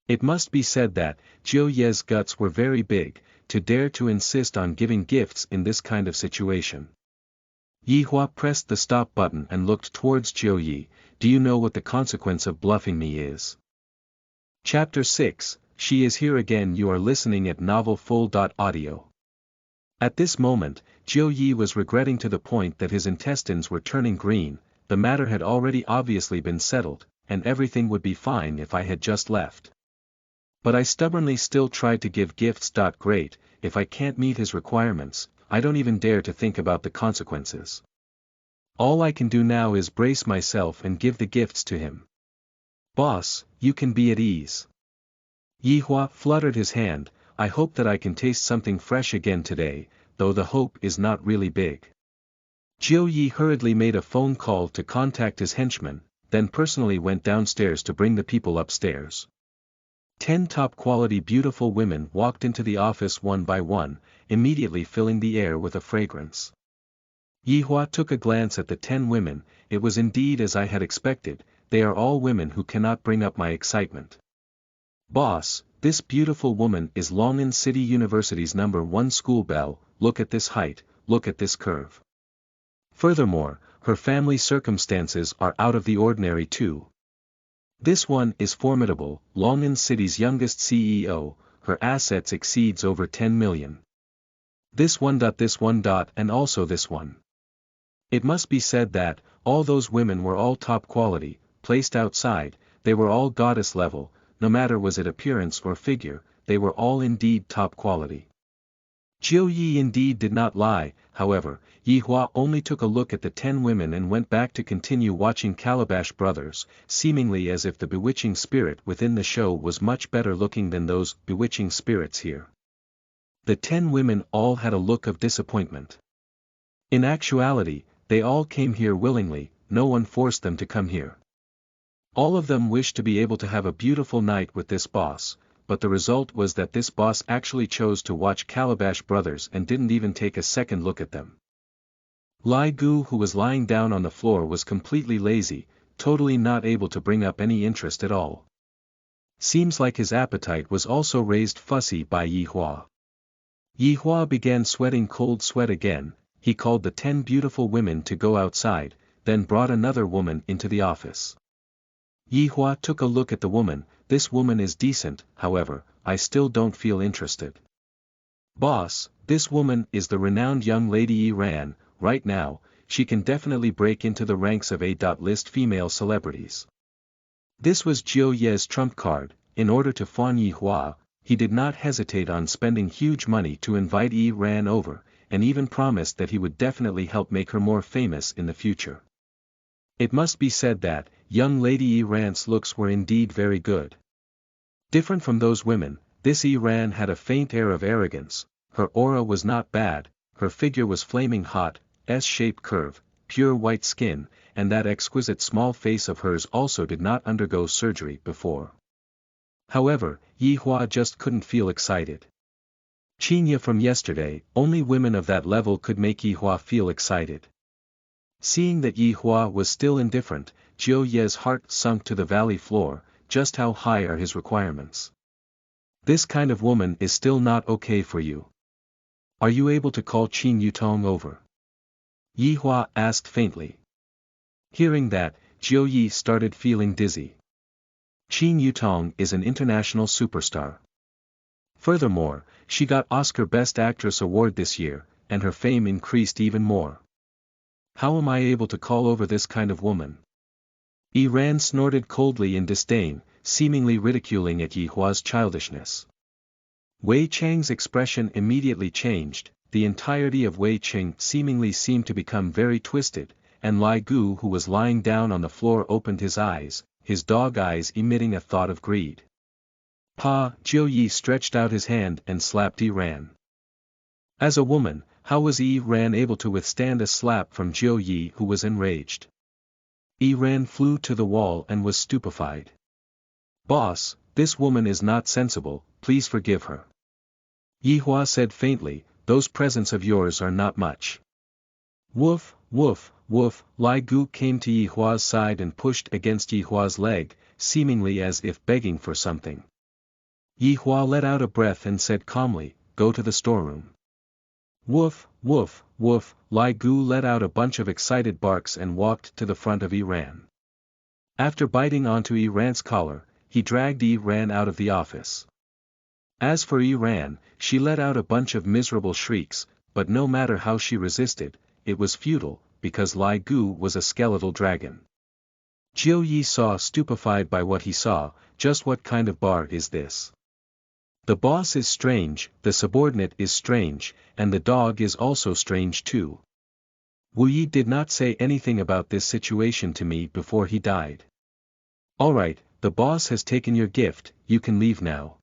It must be said that, Jiu Ye's guts were very big, to dare to insist on giving gifts in this kind of situation. Yi Hua pressed the stop button and looked towards Jiu Ye, do you know what the consequence of bluffing me is? Chapter 6, She is here again. You are listening at novelfull.audio. At this moment, Jiu Ye was regretting to the point that his intestines were turning green, the matter had already obviously been settled, and everything would be fine if I had just left. But I stubbornly still tried to give gifts. Great, if I can't meet his requirements, I don't even dare to think about the consequences. All I can do now is brace myself and give the gifts to him. Boss, you can be at ease. Yihua fluttered his hand. I hope that I can taste something fresh again today, though the hope is not really big. Jiu Yi hurriedly made a phone call to contact his henchman, then personally went downstairs to bring the people upstairs. 10 top-quality beautiful women walked into the office one by one, immediately filling the air with a fragrance. Yihua took a glance at the 10 women. It was indeed as I had expected, they are all women who cannot bring up my excitement. Boss, this beautiful woman is Longan City University's #1 school belle. Look at this height, look at this curve. Furthermore, her family circumstances are out of the ordinary too. This one is formidable, Longan City's youngest CEO, her assets exceeds over 10 million. This one, and also this one. It must be said that, all those women were all top quality, placed outside, they were all goddess level, no matter was it appearance or figure, they were all indeed top quality. Jiu Yi indeed did not lie, however, Yihua only took a look at the 10 women and went back to continue watching Calabash Brothers, seemingly as if the bewitching spirit within the show was much better looking than those bewitching spirits here. The 10 women all had a look of disappointment. In actuality, they all came here willingly, no one forced them to come here. All of them wished to be able to have a beautiful night with this boss, but the result was that this boss actually chose to watch Calabash Brothers and didn't even take a second look at them. Lai Gu, who was lying down on the floor, was completely lazy, totally not able to bring up any interest at all. Seems like his appetite was also raised fussy by Yihua. Yihua began sweating cold sweat again. He called the 10 beautiful women to go outside, then brought another woman into the office. Yihua took a look at the woman. This woman is decent, however, I still don't feel interested. Boss, this woman is the renowned young lady Ran. Right now, she can definitely break into the ranks of A-list female celebrities. This was Jiu Ye's trump card. In order to fawn Yihua, he did not hesitate on spending huge money to invite Ran over, and even promised that he would definitely help make her more famous in the future. It must be said that, young lady Ran's looks were indeed very good. Different from those women, this Ran had a faint air of arrogance. Her aura was not bad, her figure was flaming hot, S-shaped curve, pure white skin, and that exquisite small face of hers also did not undergo surgery before. However, Yihua just couldn't feel excited. Qinya from yesterday, only women of that level could make Yihua feel excited. Seeing that Yihua was still indifferent, Jiu Ye's heart sunk to the valley floor. Just how high are his requirements? This kind of woman is still not okay for you. Are you able to call Qin Yutong over? Yihua asked faintly. Hearing that, Jiu Yi started feeling dizzy. Qin Yutong is an international superstar. Furthermore, she got Oscar Best Actress award this year, and her fame increased even more. How am I able to call over this kind of woman? Ran snorted coldly in disdain, seemingly ridiculing at Yihua's childishness. Wei Cheng's expression immediately changed. The entirety of Wei Cheng seemingly seemed to become very twisted, and Lai Gu, who was lying down on the floor, opened his eyes, his dog eyes emitting a thought of greed. Pa! Jiu Yi stretched out his hand and slapped Ran. As a woman, how was Ran able to withstand a slap from Jiu Yi, who was enraged? Ran flew to the wall and was stupefied. Boss, this woman is not sensible, please forgive her. Yihua said faintly, those presents of yours are not much. Woof, woof, woof. Lai Gu came to Yihua's side and pushed against Yihua's leg, seemingly as if begging for something. Yihua let out a breath and said calmly, go to the storeroom. Woof, woof, woof. Lai Gu let out a bunch of excited barks and walked to the front of Ran. After biting onto Ran's collar, he dragged Ran out of the office. As for Ran, she let out a bunch of miserable shrieks, but no matter how she resisted, it was futile, because Lai Gu was a skeletal dragon. Jiu Yi saw, stupefied by what he saw. Just what kind of bar is this? The boss is strange, the subordinate is strange, and the dog is also strange too. Wu Yi did not say anything about this situation to me before he died. Alright, the boss has taken your gift, you can leave now.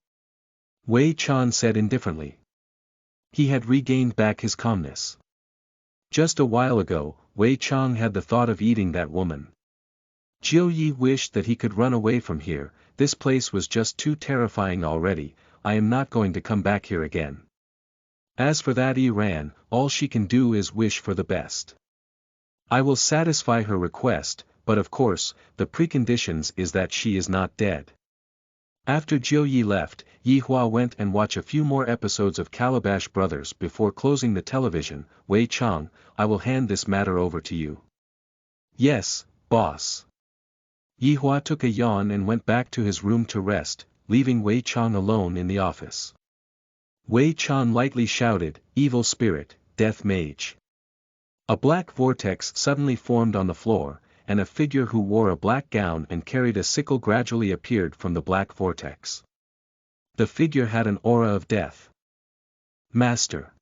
Wei Chan said indifferently. He had regained back his calmness. Just a while ago, Wei Chang had the thought of eating that woman. Jiu Yi wished that he could run away from here, this place was just too terrifying already, I am not going to come back here again. As for that Iran, all she can do is wish for the best. I will satisfy her request, but of course, the preconditions is that she is not dead. After Jiu Yi left, Yi Hua went and watched a few more episodes of Calabash Brothers before closing the television. Wei Chang, I will hand this matter over to you. Yes, boss. Yi Hua took a yawn and went back to his room to rest, leaving Wei Chang alone in the office. Wei Chang lightly shouted, "Evil spirit, death mage." A black vortex suddenly formed on the floor, and a figure who wore a black gown and carried a sickle gradually appeared from the black vortex. The figure had an aura of death. Master.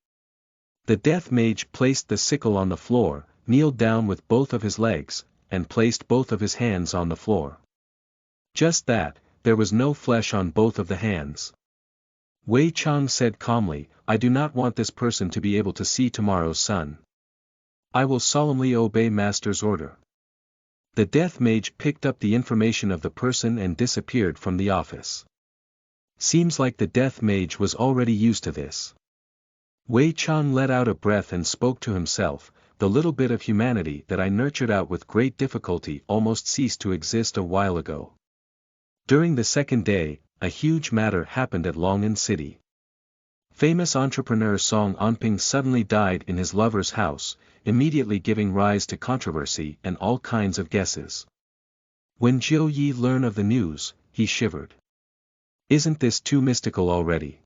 The death mage placed the sickle on the floor, kneeled down with both of his legs, and placed both of his hands on the floor. Just that, there was no flesh on both of the hands. Wei Chang said calmly, I do not want this person to be able to see tomorrow's sun. I will solemnly obey Master's order. The death mage picked up the information of the person and disappeared from the office. Seems like the death mage was already used to this. Wei Chang let out a breath and spoke to himself, the little bit of humanity that I nurtured out with great difficulty almost ceased to exist a while ago. During the second day, a huge matter happened at Longan City. Famous entrepreneur Song Anping suddenly died in his lover's house, immediately giving rise to controversy and all kinds of guesses. When Jiu Yi learned of the news, he shivered. Isn't this too mystical already?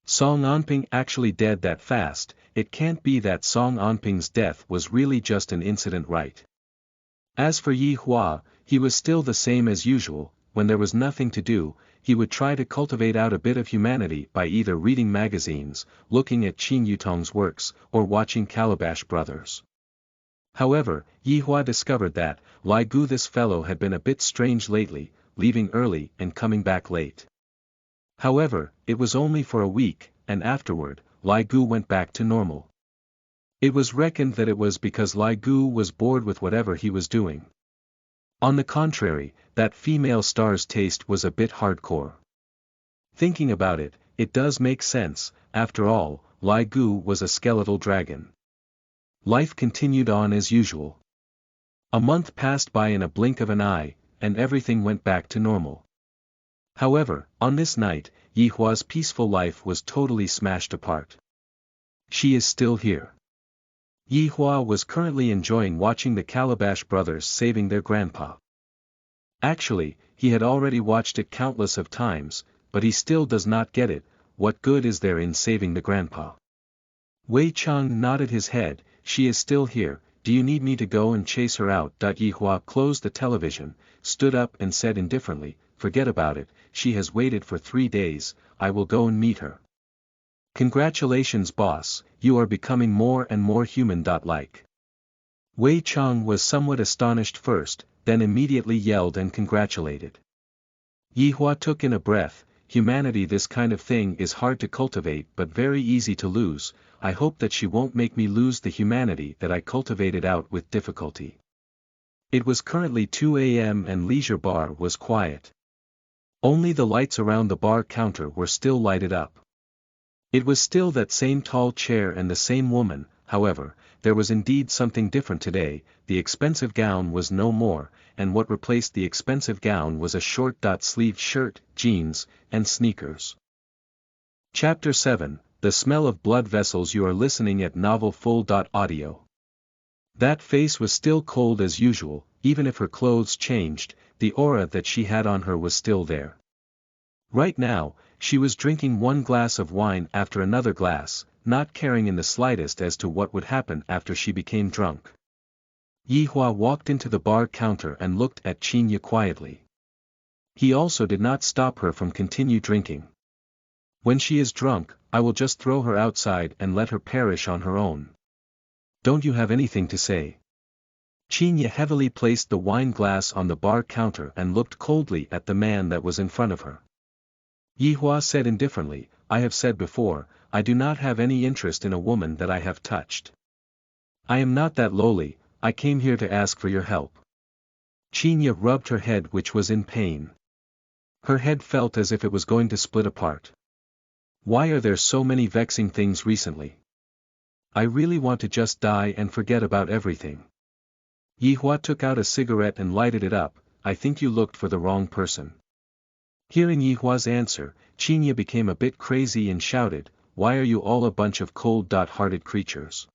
Song Anping actually dead that fast, it can't be that Song Anping's death was really just an incident, right? As for Yi Hua, he was still the same as usual, when there was nothing to do, he would try to cultivate out a bit of humanity by either reading magazines, looking at Qin Yutong's works, or watching Calabash Brothers. However, Yi Hua discovered that, Lai Gu, this fellow had been a bit strange lately, leaving early and coming back late. However, it was only for a week, and afterward, Lai Gu went back to normal. It was reckoned that it was because Lai Gu was bored with whatever he was doing. On the contrary, that female star's taste was a bit hardcore. Thinking about it, it does make sense, after all, Lai Gu was a skeletal dragon. Life continued on as usual. A month passed by in a blink of an eye, and everything went back to normal. However, on this night, Yi Hua's peaceful life was totally smashed apart. She is still here. Yi Hua was currently enjoying watching the Calabash Brothers saving their grandpa. Actually, he had already watched it countless of times, but he still does not get it, what good is there in saving the grandpa? Wei Chang nodded his head, she is still here, do you need me to go and chase her out? Yi Hua closed the television, stood up and said indifferently, forget about it, she has waited for 3 days, I will go and meet her. Congratulations boss, you are becoming more and more human. Like. Wei Chang was somewhat astonished first, then immediately yelled and congratulated. Yi Hua took in a breath, humanity, this kind of thing is hard to cultivate but very easy to lose, I hope that she won't make me lose the humanity that I cultivated out with difficulty. It was currently 2 a.m. and Leisure Bar was quiet. Only the lights around the bar counter were still lighted up. It was still that same tall chair and the same woman, however, there was indeed something different today, the expensive gown was no more, and what replaced the expensive gown was a short-sleeved shirt, jeans, and sneakers. Chapter 7, The Smell of Blood Vessels. You are listening at Novel Full. Audio. That face was still cold as usual, even if her clothes changed, the aura that she had on her was still there. Right now, she was drinking one glass of wine after another glass, not caring in the slightest as to what would happen after she became drunk. Yi Hua walked into the bar counter and looked at Qin Yu quietly. He also did not stop her from continue drinking. When she is drunk, I will just throw her outside and let her perish on her own. Don't you have anything to say? Qinya heavily placed the wine glass on the bar counter and looked coldly at the man that was in front of her. Yihua said indifferently, I have said before, I do not have any interest in a woman that I have touched. I am not that lowly, I came here to ask for your help. Qinya rubbed her head which was in pain. Her head felt as if it was going to split apart. Why are there so many vexing things recently? I really want to just die and forget about everything. Yihua took out a cigarette and lighted it up, I think you looked for the wrong person. Hearing Yihua's answer, Qinya became a bit crazy and shouted, why are you all a bunch of cold-hearted creatures?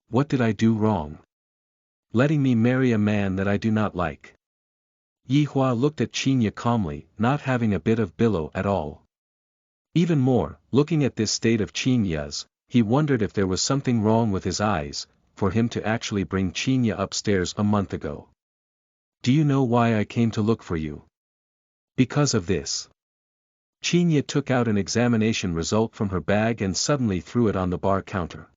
What did I do wrong? Letting me marry a man that I do not like. Yihua looked at Qinya calmly, not having a bit of billow at all. Even more, looking at this state of Qinya's, he wondered if there was something wrong with his eyes, for him to actually bring Qinya upstairs a month ago. Do you know why I came to look for you? Because of this. Qinya took out an examination result from her bag and suddenly threw it on the bar counter.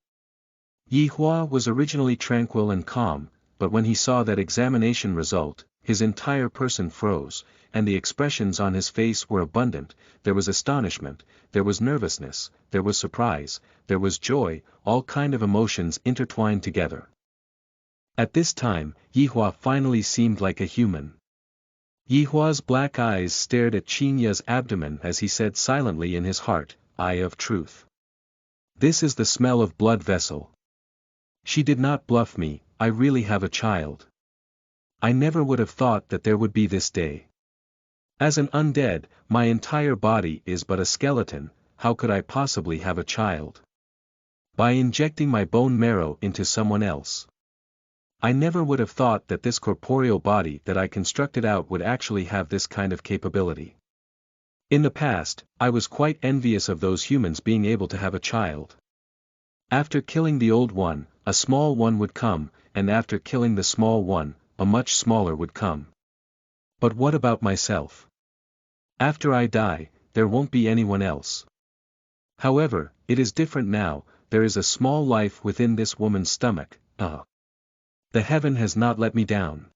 Yihua was originally tranquil and calm, but when he saw that examination result, his entire person froze, and the expressions on his face were abundant, there was astonishment, there was nervousness, there was surprise, there was joy, all kind of emotions intertwined together. At this time, Yihua finally seemed like a human. Yihua's black eyes stared at Qinya's abdomen as he said silently in his heart, Eye of truth. This is the smell of blood vessel. She did not bluff me, I really have a child. I never would have thought that there would be this day. As an undead, my entire body is but a skeleton, how could I possibly have a child? By injecting my bone marrow into someone else. I never would have thought that this corporeal body that I constructed out would actually have this kind of capability. In the past, I was quite envious of those humans being able to have a child. After killing the old one, a small one would come, and after killing the small one, a much smaller would come. But what about myself? After I die, there won't be anyone else. However, it is different now, there is a small life within this woman's stomach, The heaven has not let me down.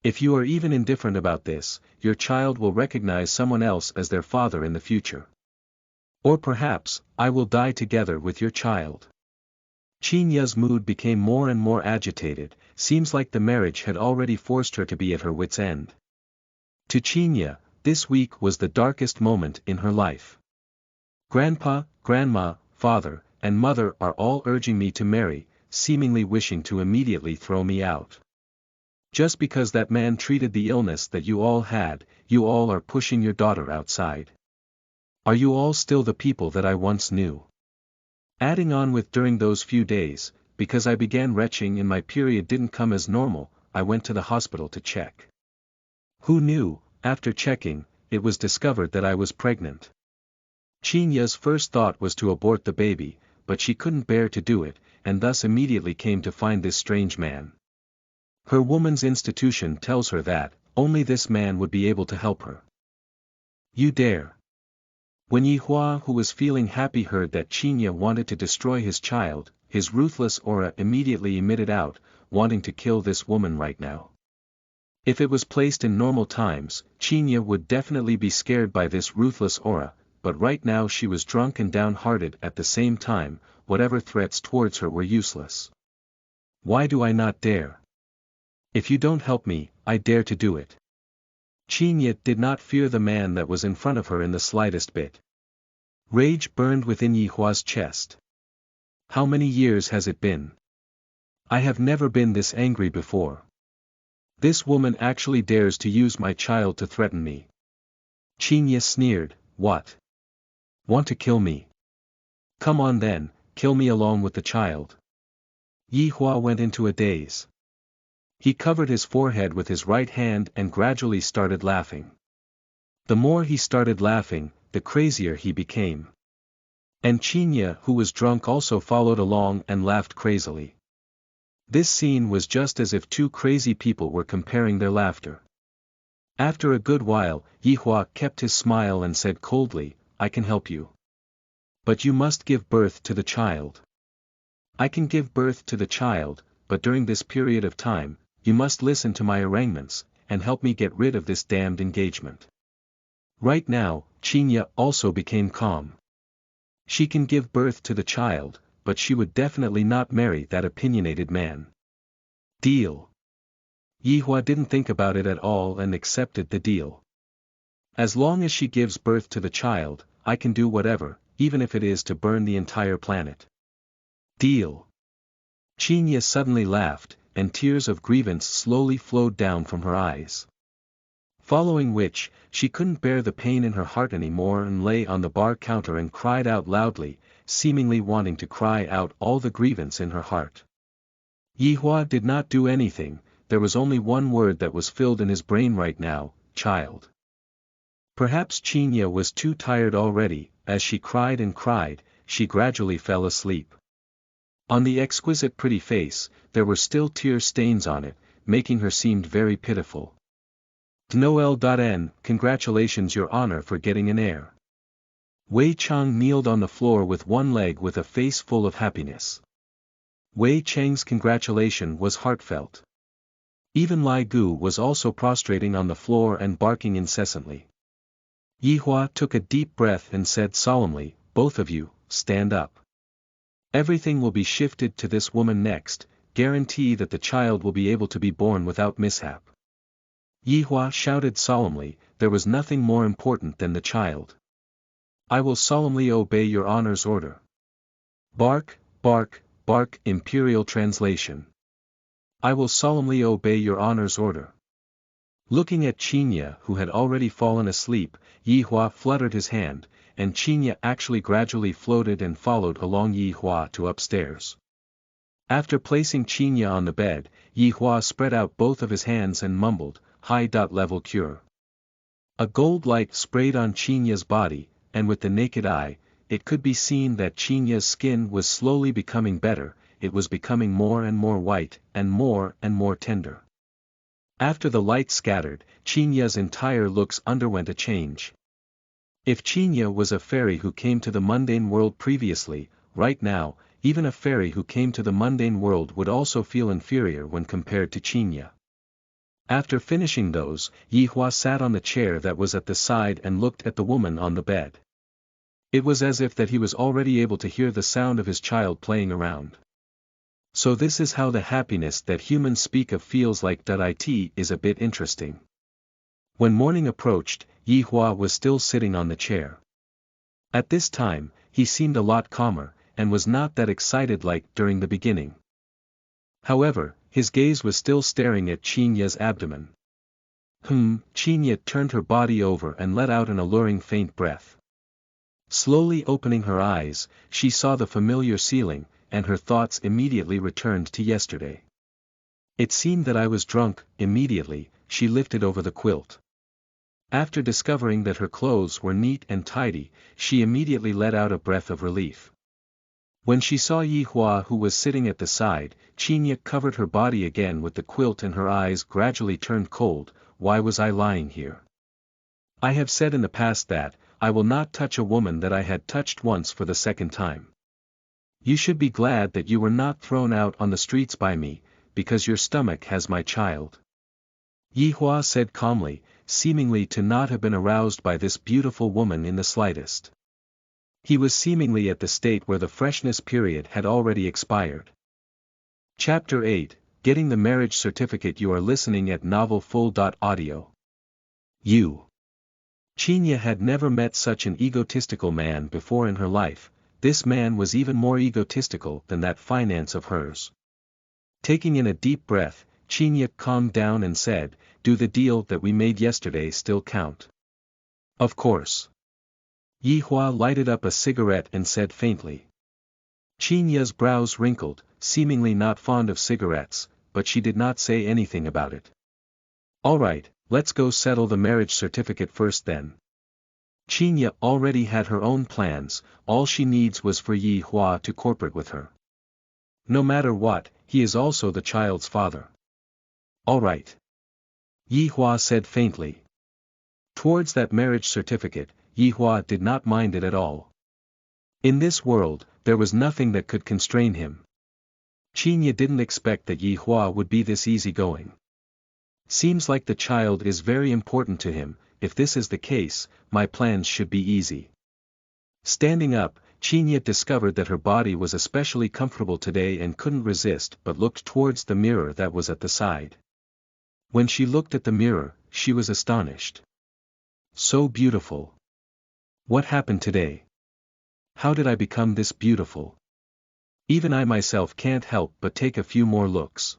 If you are even indifferent about this, your child will recognize someone else as their father in the future. Or perhaps, I will die together with your child. Qinya's mood became more and more agitated, seems like the marriage had already forced her to be at her wit's end. To Qinya, this week was the darkest moment in her life. Grandpa, Grandma, Father, and Mother are all urging me to marry, seemingly wishing to immediately throw me out. Just because that man treated the illness that you all had, you all are pushing your daughter outside. Are you all still the people that I once knew? Adding on with during those few days, because I began retching and my period didn't come as normal, I went to the hospital to check. Who knew, after checking, it was discovered that I was pregnant. Qinya's first thought was to abort the baby, but she couldn't bear to do it, and thus immediately came to find this strange man. Her woman's institution tells her that, only this man would be able to help her. You dare. When Yihua who was feeling happy heard that Qinya wanted to destroy his child, his ruthless aura immediately emitted out, wanting to kill this woman right now. If it was placed in normal times, Qinya would definitely be scared by this ruthless aura, but right now she was drunk and downhearted at the same time, whatever threats towards her were useless. Why do I not dare? If you don't help me, I dare to do it. Qinya did not fear the man that was in front of her in the slightest bit. Rage burned within Yihua's chest. How many years has it been? I have never been this angry before. This woman actually dares to use my child to threaten me. Qinya sneered, what? Want to kill me? Come on then, kill me along with the child. Yihua went into a daze. He covered his forehead with his right hand and gradually started laughing. The more he started laughing, the crazier he became. And Qinya who was drunk also followed along and laughed crazily. This scene was just as if two crazy people were comparing their laughter. After a good while, Yihua kept his smile and said coldly, I can help you. But you must give birth to the child. I can give birth to the child, but during this period of time, you must listen to my arrangements, and help me get rid of this damned engagement. Right now, Qinya also became calm. She can give birth to the child, but she would definitely not marry that opinionated man. Deal. Yihua didn't think about it at all and accepted the deal. As long as she gives birth to the child, I can do whatever, even if it is to burn the entire planet. Deal. Qinya suddenly laughed, and tears of grievance slowly flowed down from her eyes. Following which, she couldn't bear the pain in her heart anymore and lay on the bar counter and cried out loudly, seemingly wanting to cry out all the grievance in her heart. Yihua did not do anything, there was only one word that was filled in his brain right now, child. Perhaps Qinya was too tired already, as she cried and cried, she gradually fell asleep. On the exquisite pretty face, there were still tear stains on it, making her seem very pitiful. Noel.N, congratulations Your Honor for getting an heir. Wei Chang kneeled on the floor with one leg with a face full of happiness. Wei Chang's congratulation was heartfelt. Even Lai Gu was also prostrating on the floor and barking incessantly. Yihua took a deep breath and said solemnly, both of you, stand up. Everything will be shifted to this woman next, guarantee that the child will be able to be born without mishap. Yihua shouted solemnly, there was nothing more important than the child. I will solemnly obey Your Honor's order. Bark, bark, bark. Imperial translation. I will solemnly obey Your Honor's order. Looking at Qinya who had already fallen asleep, Yihua fluttered his hand, and Qinya actually gradually floated and followed along Yihua to upstairs. After placing Qinya on the bed, Yihua spread out both of his hands and mumbled, high-level cure. A gold light sprayed on Qinya's body, and with the naked eye, it could be seen that Qinya's skin was slowly becoming better, it was becoming more and more white, and more tender. After the light scattered, Qinya's entire looks underwent a change. If Qinya was a fairy who came to the mundane world previously, right now, even a fairy who came to the mundane world would also feel inferior when compared to Qinya. After finishing those, Yihua sat on the chair that was at the side and looked at the woman on the bed. It was as if that he was already able to hear the sound of his child playing around. So this is how the happiness that humans speak of feels like. It is a bit interesting. When morning approached, Yihua was still sitting on the chair. At this time, he seemed a lot calmer, and was not that excited like during the beginning. However, his gaze was still staring at Qinya's abdomen. Qinya turned her body over and let out an alluring faint breath. Slowly opening her eyes, she saw the familiar ceiling, and her thoughts immediately returned to yesterday. It seemed that I was drunk. Immediately, she lifted over the quilt. After discovering that her clothes were neat and tidy, she immediately let out a breath of relief. When she saw Yihua who was sitting at the side, Qinya covered her body again with the quilt and her eyes gradually turned cold. Why was I lying here? I have said in the past that, I will not touch a woman that I had touched once for the second time. You should be glad that you were not thrown out on the streets by me, because your stomach has my child. Yihua said calmly, seemingly to not have been aroused by this beautiful woman in the slightest. He was seemingly at the state where the freshness period had already expired. Chapter 8, Getting the Marriage Certificate. You are listening at novelfull.audio. Qinya had never met such an egotistical man before in her life. This man was even more egotistical than that finance of hers. Taking in a deep breath, Qinya calmed down and said, do the deal that we made yesterday still count? Of course. Yihua lighted up a cigarette and said faintly. Qinya's brows wrinkled, seemingly not fond of cigarettes, but she did not say anything about it. Alright, let's go settle the marriage certificate first then. Qinya already had her own plans, all she needs was for Yihua to cooperate with her. No matter what, he is also the child's father. Alright. Yihua said faintly. Towards that marriage certificate, Yi Hua did not mind it at all. In this world, there was nothing that could constrain him. Qinye didn't expect that Yi Hua would be this easygoing. Seems like the child is very important to him. If this is the case, my plans should be easy. Standing up, Qinye discovered that her body was especially comfortable today and couldn't resist but looked towards the mirror that was at the side. When she looked at the mirror, she was astonished. So beautiful. What happened today? How did I become this beautiful? Even I myself can't help but take a few more looks.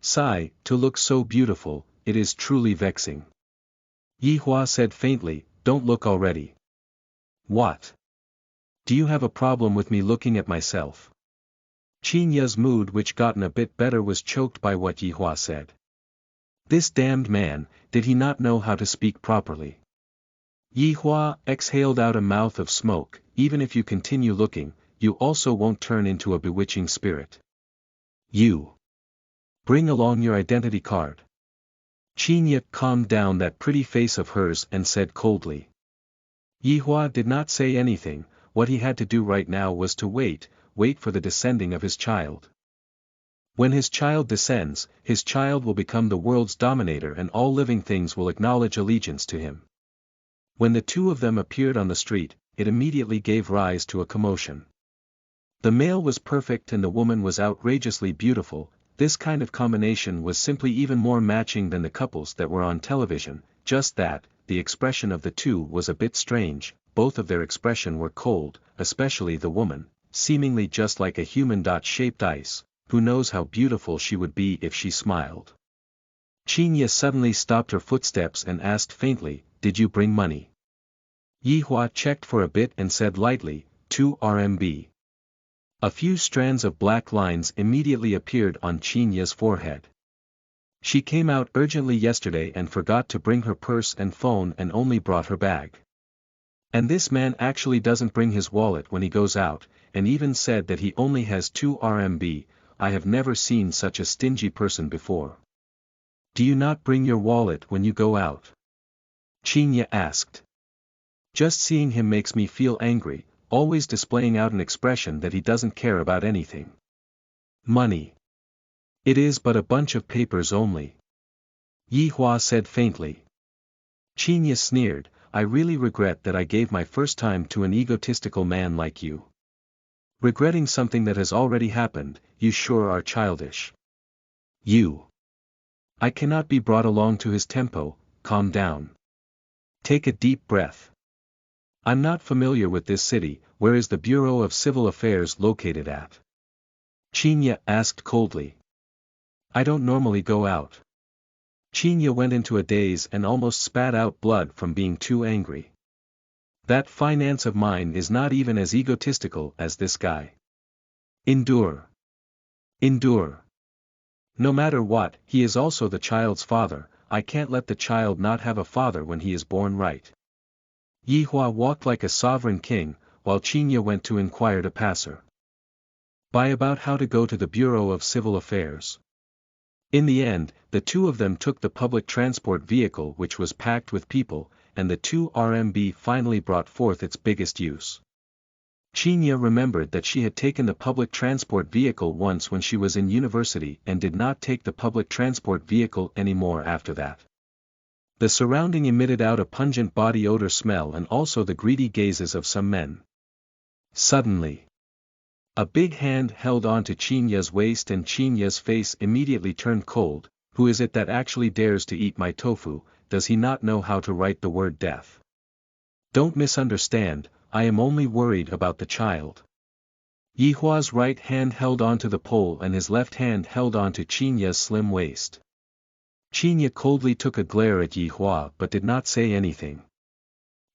Sigh, to look so beautiful, it is truly vexing. Yi Hua said faintly, don't look already. What? Do you have a problem with me looking at myself? Qinye's mood, which gotten a bit better, was choked by what Yi Hua said. This damned man, did he not know how to speak properly? Yi Hua exhaled out a mouth of smoke. Even if you continue looking, you also won't turn into a bewitching spirit. You. Bring along your identity card. Qinye calmed down that pretty face of hers and said coldly. Yi Hua did not say anything. What he had to do right now was to wait for the descending of his child. When his child descends, his child will become the world's dominator and all living things will acknowledge allegiance to him. When the two of them appeared on the street, it immediately gave rise to a commotion. The male was perfect and the woman was outrageously beautiful. This kind of combination was simply even more matching than the couples that were on television, just that, the expression of the two was a bit strange. Both of their expression were cold, especially the woman, seemingly just like a human dot-shaped ice. Who knows how beautiful she would be if she smiled. Qinye suddenly stopped her footsteps and asked faintly, did you bring money? Yi Hua checked for a bit and said lightly, 2 RMB. A few strands of black lines immediately appeared on Qinye's forehead. She came out urgently yesterday and forgot to bring her purse and phone and only brought her bag. And this man actually doesn't bring his wallet when he goes out, and even said that he only has 2 RMB. I have never seen such a stingy person before. Do you not bring your wallet when you go out? Qinye asked. Just seeing him makes me feel angry, always displaying out an expression that he doesn't care about anything. Money. It is but a bunch of papers only. Yi Hua said faintly. Qinye sneered, I really regret that I gave my first time to an egotistical man like you. Regretting something that has already happened, you sure are childish. You. I cannot be brought along to his tempo. Calm down. Take a deep breath. I'm not familiar with this city. Where is the Bureau of Civil Affairs located at? Qinye asked coldly. I don't normally go out. Qinye went into a daze and almost spat out blood from being too angry. That finance of mine is not even as egotistical as this guy. Endure. Endure. No matter what, he is also the child's father. I can't let the child not have a father when he is born, right? Yi Hua walked like a sovereign king, while Qinye went to inquire to passer by about how to go to the Bureau of Civil Affairs. In the end, the two of them took the public transport vehicle which was packed with people, and the 2 RMB finally brought forth its biggest use. Qinye remembered that she had taken the public transport vehicle once when she was in university and did not take the public transport vehicle anymore after that. The surrounding emitted out a pungent body odor smell and also the greedy gazes of some men. Suddenly, a big hand held onto Qinye's waist and Qinye's face immediately turned cold. Who is it that actually dares to eat my tofu? Does he not know how to write the word death? Don't misunderstand, I am only worried about the child. Yi Hua's right hand held onto the pole and his left hand held onto Qinye's slim waist. Qinye coldly took a glare at Yi Hua but did not say anything.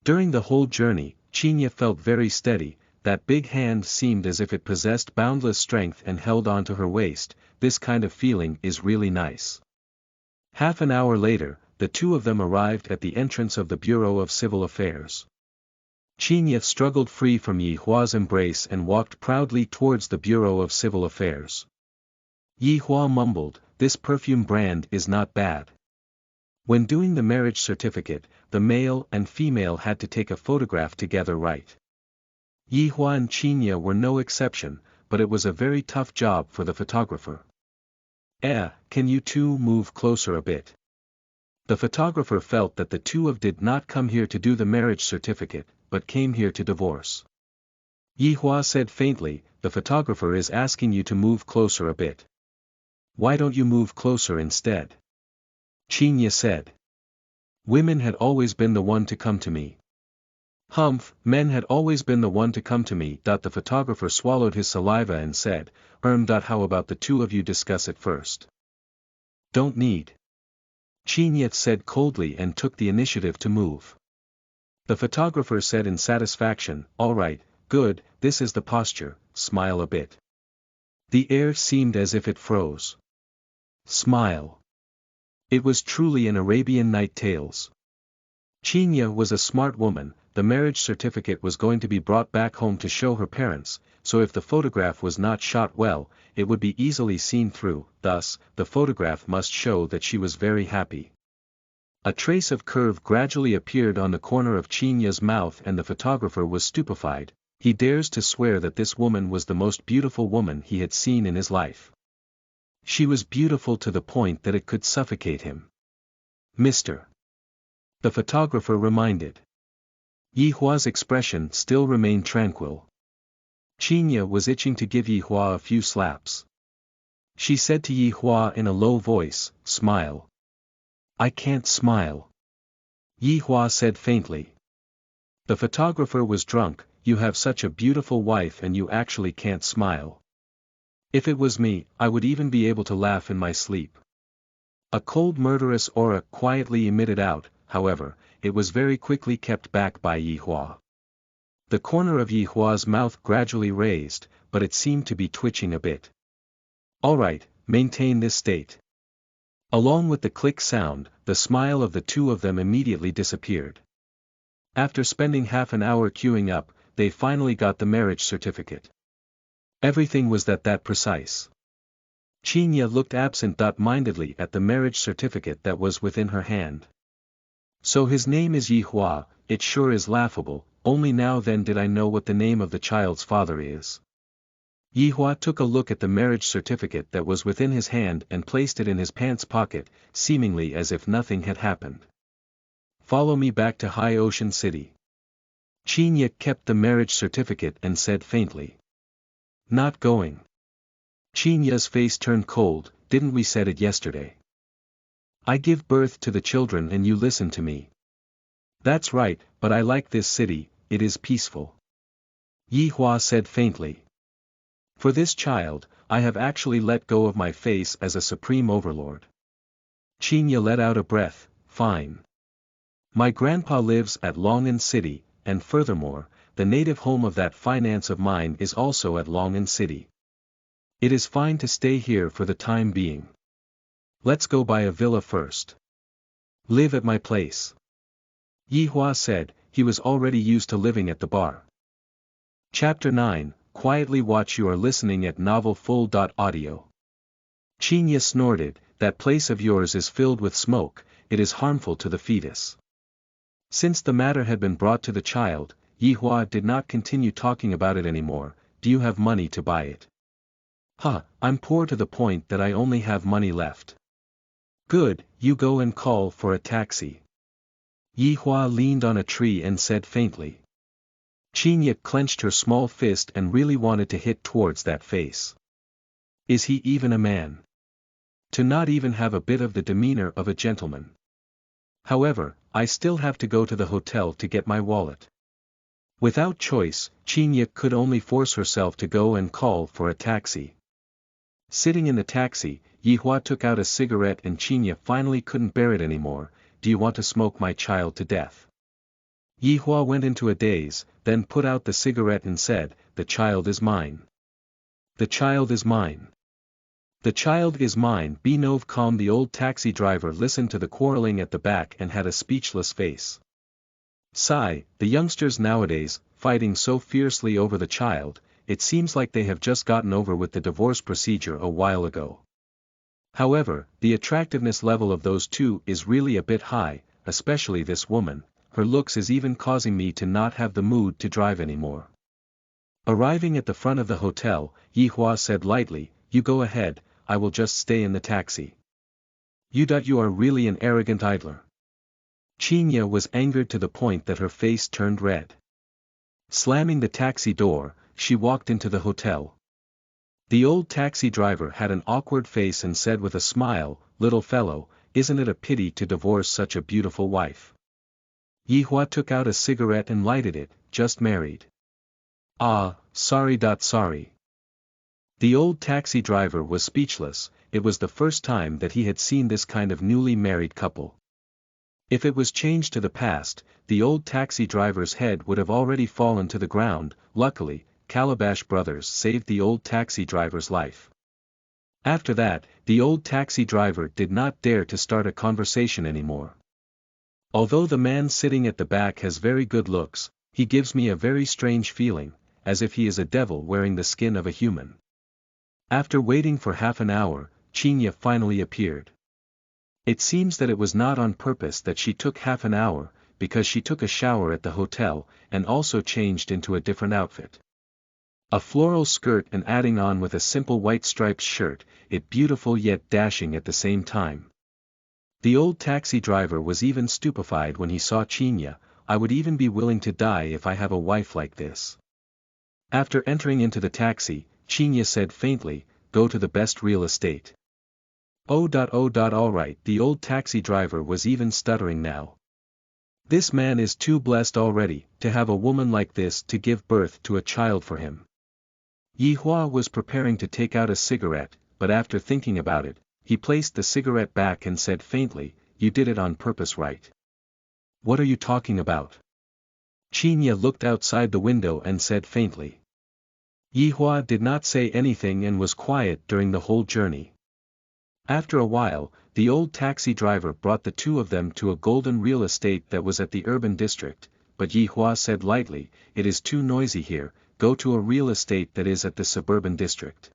During the whole journey, Qinye felt very steady. That big hand seemed as if it possessed boundless strength and held onto her waist. This kind of feeling is really nice. Half an hour later, the two of them arrived at the entrance of the Bureau of Civil Affairs. Qinye struggled free from Yi Hua's embrace and walked proudly towards the Bureau of Civil Affairs. Yi Hua mumbled, this perfume brand is not bad. When doing the marriage certificate, the male and female had to take a photograph together, right? Yihua and Qinya were no exception, but it was a very tough job for the photographer. Can you two move closer a bit? The photographer felt that the two of did not come here to do the marriage certificate, but came here to divorce. Yihua said faintly, the photographer is asking you to move closer a bit. Why don't you move closer instead? Qinya said. Women had always been the one to come to me. Humph, men had always been the one to come to me. The photographer swallowed his saliva and said, How about the two of you discuss it first? Don't need. Qinya said coldly and took the initiative to move. The photographer said in satisfaction, all right, good, this is the posture, smile a bit. The air seemed as if it froze. Smile. It was truly an Arabian Night Tales. Qinya was a smart woman. The marriage certificate was going to be brought back home to show her parents, so if the photograph was not shot well, it would be easily seen through, thus, the photograph must show that she was very happy. A trace of curve gradually appeared on the corner of Qinya's mouth and the photographer was stupefied. He dares to swear that this woman was the most beautiful woman he had seen in his life. She was beautiful to the point that it could suffocate him. Mr. The photographer reminded. Yihua's expression still remained tranquil. Qinya was itching to give Yihua a few slaps. She said to Yihua in a low voice, smile. I can't smile. Yihua said faintly. The photographer was drunk. You have such a beautiful wife and you actually can't smile. If it was me, I would even be able to laugh in my sleep. A cold murderous aura quietly emitted out, however, it was very quickly kept back by Yihua. The corner of Yihua's mouth gradually raised, but it seemed to be twitching a bit. Alright, maintain this state. Along with the click sound, the smile of the two of them immediately disappeared. After spending half an hour queuing up, they finally got the marriage certificate. Everything was that precise. Qinya looked absent-mindedly at the marriage certificate that was within her hand. So his name is Yihua, it sure is laughable, only now then did I know what the name of the child's father is. Yihua took a look at the marriage certificate that was within his hand and placed it in his pants pocket, seemingly as if nothing had happened. Follow me back to High Ocean City. Qinya kept the marriage certificate and said faintly. Not going. Qinya's face turned cold, didn't we said it yesterday? I give birth to the children and you listen to me. That's right, but I like this city, it is peaceful. Yihua said faintly. For this child, I have actually let go of my face as a supreme overlord. Qinya let out a breath, fine. My grandpa lives at Longan City, and furthermore, the native home of that finance of mine is also at Longan City. It is fine to stay here for the time being. Let's go buy a villa first. Live at my place. Yihua said, he was already used to living at the bar. Chapter 9, Quietly Watch. You are listening at novelfull.audio. Qinya snorted, that place of yours is filled with smoke, it is harmful to the fetus. Since the matter had been brought to the child, Yihua did not continue talking about it anymore. Do you have money to buy it? I'm poor to the point that I only have money left. Good, you go and call for a taxi. Yihua leaned on a tree and said faintly. Qinya clenched her small fist and really wanted to hit towards that face. Is he even a man? To not even have a bit of the demeanor of a gentleman. However, I still have to go to the hotel to get my wallet. Without choice, Qinya could only force herself to go and call for a taxi. Sitting in the taxi, Yihua took out a cigarette and Qinya finally couldn't bear it anymore. Do you want to smoke my child to death? Yihua went into a daze, then put out the cigarette and said, the child is mine. The child is mine. The child is mine. Benove calm. The old taxi driver listened to the quarreling at the back and had a speechless face. Sigh, the youngsters nowadays, fighting so fiercely over the child, it seems like they have just gotten over with the divorce procedure a while ago. However, the attractiveness level of those two is really a bit high, especially this woman. Her looks is even causing me to not have the mood to drive anymore. Arriving at the front of the hotel, Yihua said lightly, "You go ahead, I will just stay in the taxi." You are really an arrogant idler." Qinya was angered to the point that her face turned red. Slamming the taxi door, she walked into the hotel. The old taxi driver had an awkward face and said with a smile, "Little fellow, isn't it a pity to divorce such a beautiful wife?" Yihua took out a cigarette and lighted it, "Just married." "Ah, sorry. Sorry." The old taxi driver was speechless. It was the first time that he had seen this kind of newly married couple. If it was changed to the past, the old taxi driver's head would have already fallen to the ground. Luckily, Calabash brothers saved the old taxi driver's life. After that, the old taxi driver did not dare to start a conversation anymore. Although the man sitting at the back has very good looks, he gives me a very strange feeling, as if he is a devil wearing the skin of a human. After waiting for half an hour, Qinya finally appeared. It seems that it was not on purpose that she took half an hour, because she took a shower at the hotel, and also changed into a different outfit. A floral skirt and adding on with a simple white striped shirt, it beautiful yet dashing at the same time. The old taxi driver was even stupefied when he saw Qinya. "I would even be willing to die if I have a wife like this." After entering into the taxi, Qinya said faintly, "Go to the best real estate." Alright. The old taxi driver was even stuttering now. This man is too blessed already, to have a woman like this to give birth to a child for him. Yihua was preparing to take out a cigarette, but after thinking about it, he placed the cigarette back and said faintly, "You did it on purpose, right?" "What are you talking about?" Qinya looked outside the window and said faintly. Yihua did not say anything and was quiet during the whole journey. After a while, the old taxi driver brought the two of them to a golden real estate that was at the urban district, but Yihua said lightly, "It is too noisy here, go to a real estate that is at the suburban district."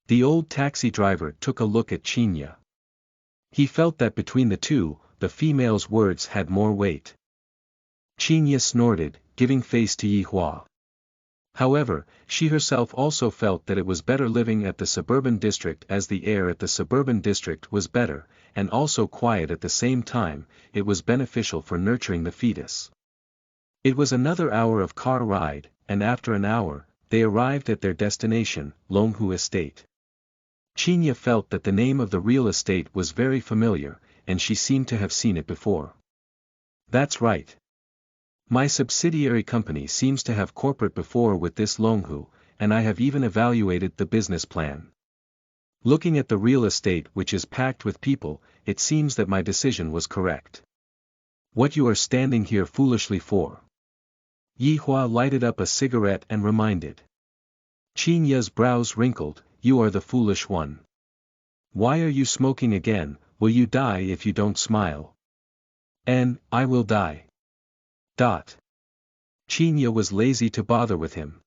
The old taxi driver took a look at Qinya. He felt that between the two, the female's words had more weight. Qinya snorted, giving face to Yihua. However, she herself also felt that it was better living at the suburban district as the air at the suburban district was better, and also quiet at the same time. It was beneficial for nurturing the fetus. It was another hour of car ride, and after an hour, they arrived at their destination, Longhu Estate. Qinya felt that the name of the real estate was very familiar, and she seemed to have seen it before. "That's right. My subsidiary company seems to have corporate before with this Longhu, and I have even evaluated the business plan. Looking at the real estate which is packed with people, it seems that my decision was correct." "What you are standing here foolishly for?" Yihua lighted up a cigarette and reminded. Qinya's brows wrinkled, "You are the foolish one. Why are you smoking again? Will you die if you don't smile?" "And, I will die." Qinya was lazy to bother with him.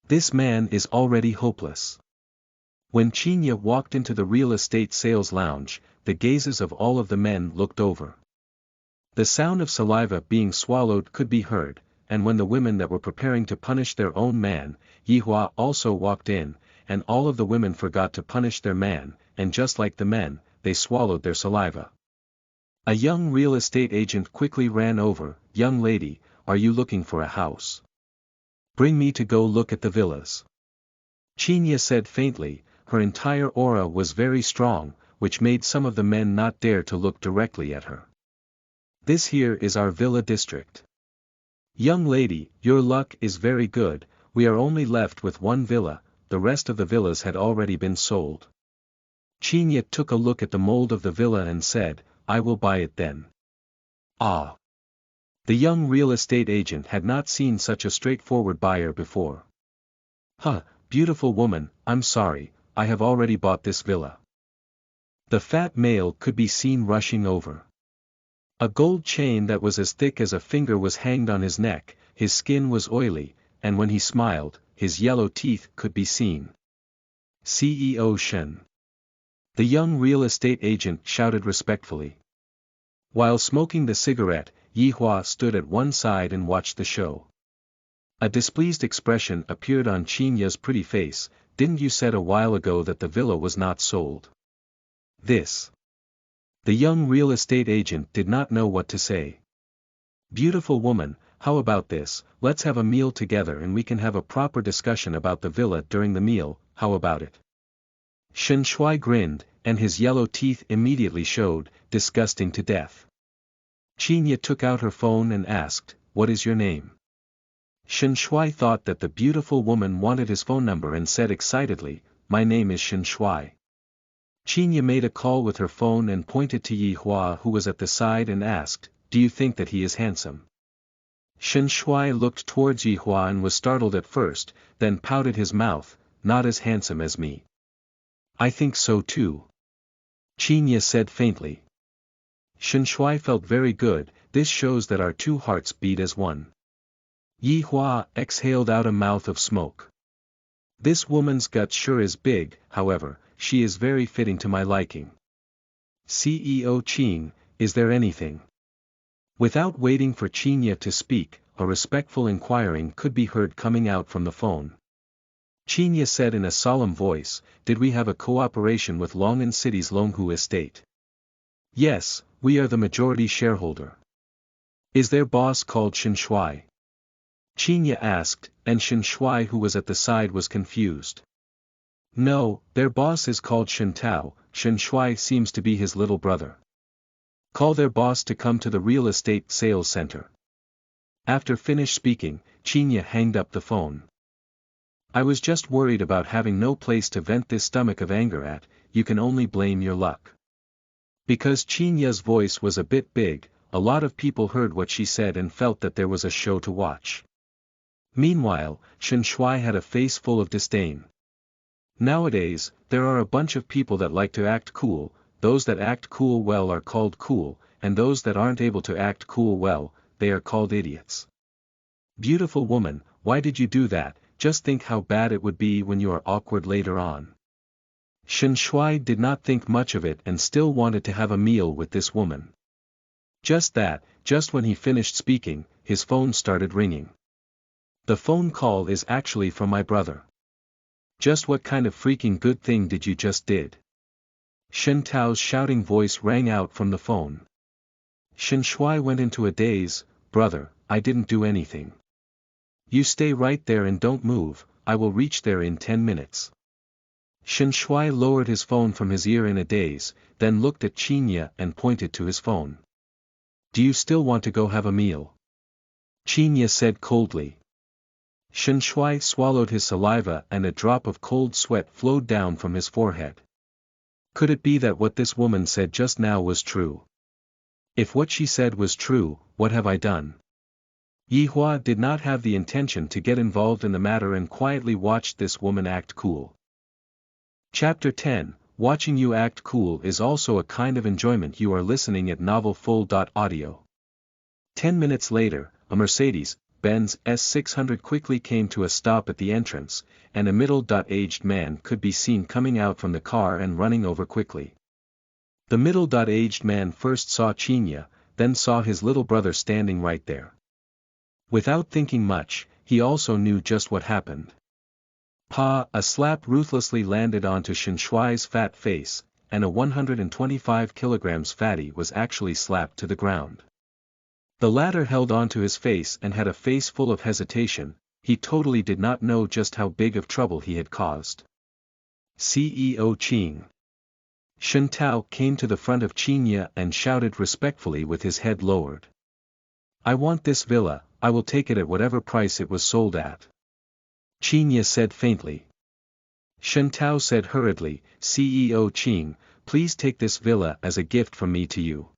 This man is already hopeless. When Qinya walked into the real estate sales lounge, the gazes of all of the men looked over. The sound of saliva being swallowed could be heard, and when the women that were preparing to punish their own man, Yihua also walked in, and all of the women forgot to punish their man, and just like the men, they swallowed their saliva. A young real estate agent quickly ran over, "Young lady, are you looking for a house? Bring me to go look at the villas." Qinya said faintly. Her entire aura was very strong, which made some of the men not dare to look directly at her. "This here is our villa district. Young lady, your luck is very good, we are only left with one villa, the rest of the villas had already been sold." Qinya took a look at the mold of the villa and said, "I will buy it then." "Ah." The young real estate agent had not seen such a straightforward buyer before. "Huh, beautiful woman, I'm sorry, I have already bought this villa." The fat male could be seen rushing over. A gold chain that was as thick as a finger was hanged on his neck, his skin was oily, and when he smiled, his yellow teeth could be seen. CEO Shen. The young real estate agent shouted respectfully. While smoking the cigarette, Yihua stood at one side and watched the show. A displeased expression appeared on Qinya's pretty face. Didn't you said a while ago that the villa was not sold? This. The young real estate agent did not know what to say. Beautiful woman, how about this? Let's have a meal together and we can have a proper discussion about the villa during the meal, how about it? Xuanhuan grinned, and his yellow teeth immediately showed, disgusting to death. Qinya took out her phone and asked, "What is your name?" Xuanhuan thought that the beautiful woman wanted his phone number and said excitedly, "My name is Xuanhuan." Qinya made a call with her phone and pointed to Yihua who was at the side and asked, "Do you think that he is handsome?" Xuanhuan looked towards Yihua and was startled at first, then pouted his mouth, "Not as handsome as me." "I think so too," Qinya said faintly. Xuanhuan felt very good. This shows that our two hearts beat as one. Yihua exhaled out a mouth of smoke. This woman's gut sure is big, however, she is very fitting to my liking. CEO Qing, is there anything? Without waiting for Qinya to speak, a respectful inquiring could be heard coming out from the phone. Qinya said in a solemn voice, "Did we have a cooperation with Long'an City's Longhu estate?" "Yes, we are the majority shareholder." "Is their boss called Xuanhuan?" Qinya asked, and Xuanhuan who was at the side was confused. "No, their boss is called Xuantao. Xuanhuan seems to be his little brother. Call their boss to come to the real estate sales center." After finished speaking, Qinya hanged up the phone. "I was just worried about having no place to vent this stomach of anger at. You can only blame your luck." Because Qinya's voice was a bit big, a lot of people heard what she said and felt that there was a show to watch. Meanwhile, Xuanhuan had a face full of disdain. Nowadays, there are a bunch of people that like to act cool. Those that act cool well are called cool, and those that aren't able to act cool well, they are called idiots. Beautiful woman, why did you do that? Just think how bad it would be when you are awkward later on. Xuanhuan did not think much of it and still wanted to have a meal with this woman. Just when he finished speaking, his phone started ringing. The phone call is actually from my brother. Just what kind of freaking good thing did you just did? Xuantao's shouting voice rang out from the phone. Xuanhuan went into a daze. "Brother, I didn't do anything. You stay right there and don't move, I will reach there in 10 minutes. Xuanhuan lowered his phone from his ear in a daze, then looked at Qinya and pointed to his phone. "Do you still want to go have a meal?" Qinya said coldly. Xuanhuan swallowed his saliva and a drop of cold sweat flowed down from his forehead. Could it be that what this woman said just now was true? If what she said was true, what have I done? Yihua did not have the intention to get involved in the matter and quietly watched this woman act cool. Chapter 10, Watching you act cool is also a kind of enjoyment. You are listening at novelfull.audio. 10 minutes later, a Mercedes-Benz S600 quickly came to a stop at the entrance, and a middle-aged man could be seen coming out from the car and running over quickly. The middle-aged man first saw Qinya, then saw his little brother standing right there. Without thinking much, he also knew just what happened. Pa! A slap ruthlessly landed onto Xuanhuan's fat face, and a 125 kilograms fatty was actually slapped to the ground. The latter held onto his face and had a face full of hesitation. He totally did not know just how big of trouble he had caused. CEO Qing. Xuantao came to the front of Qinya and shouted respectfully with his head lowered. "I want this villa, I will take it at whatever price it was sold at." Qinya said faintly. Xuantao said hurriedly, "CEO Qing, please take this villa as a gift from me to you."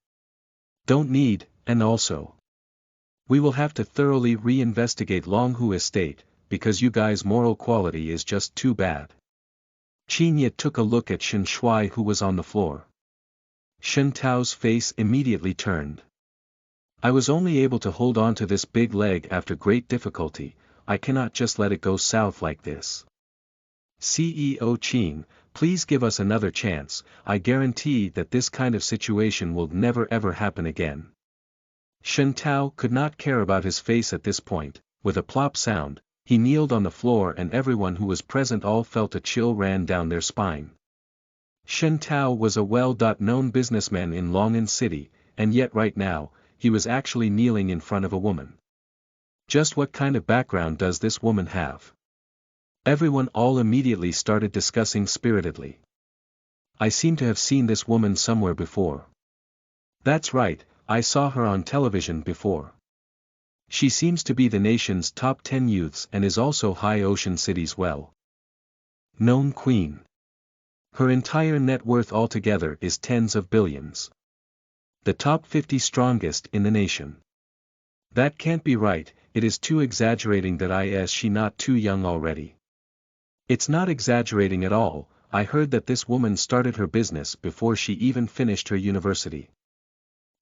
"Don't need, and also, we will have to thoroughly re-investigate Longhu estate, because you guys' moral quality is just too bad." Qinya took a look at Xuanhuan who was on the floor. Xuantao's face immediately turned. "I was only able to hold on to this big leg after great difficulty, I cannot just let it go south like this." CEO Qing, please give us another chance, I guarantee that this kind of situation will never ever happen again. Shen Tao could not care about his face at this point. With a plop sound, he kneeled on the floor and everyone who was present all felt a chill ran down their spine. Shen Tao was a well-known businessman in Long'an City, and yet right now, he was actually kneeling in front of a woman. Just what kind of background does this woman have? Everyone all immediately started discussing spiritedly. I seem to have seen this woman somewhere before. That's right, I saw her on television before. She seems to be the nation's top 10 youths and is also High Ocean City's well-known queen. Her entire net worth altogether is tens of billions. The top 50 strongest in the nation. That can't be right, it is too exaggerating that is she not too young already? It's not exaggerating at all, I heard that this woman started her business before she even finished her university.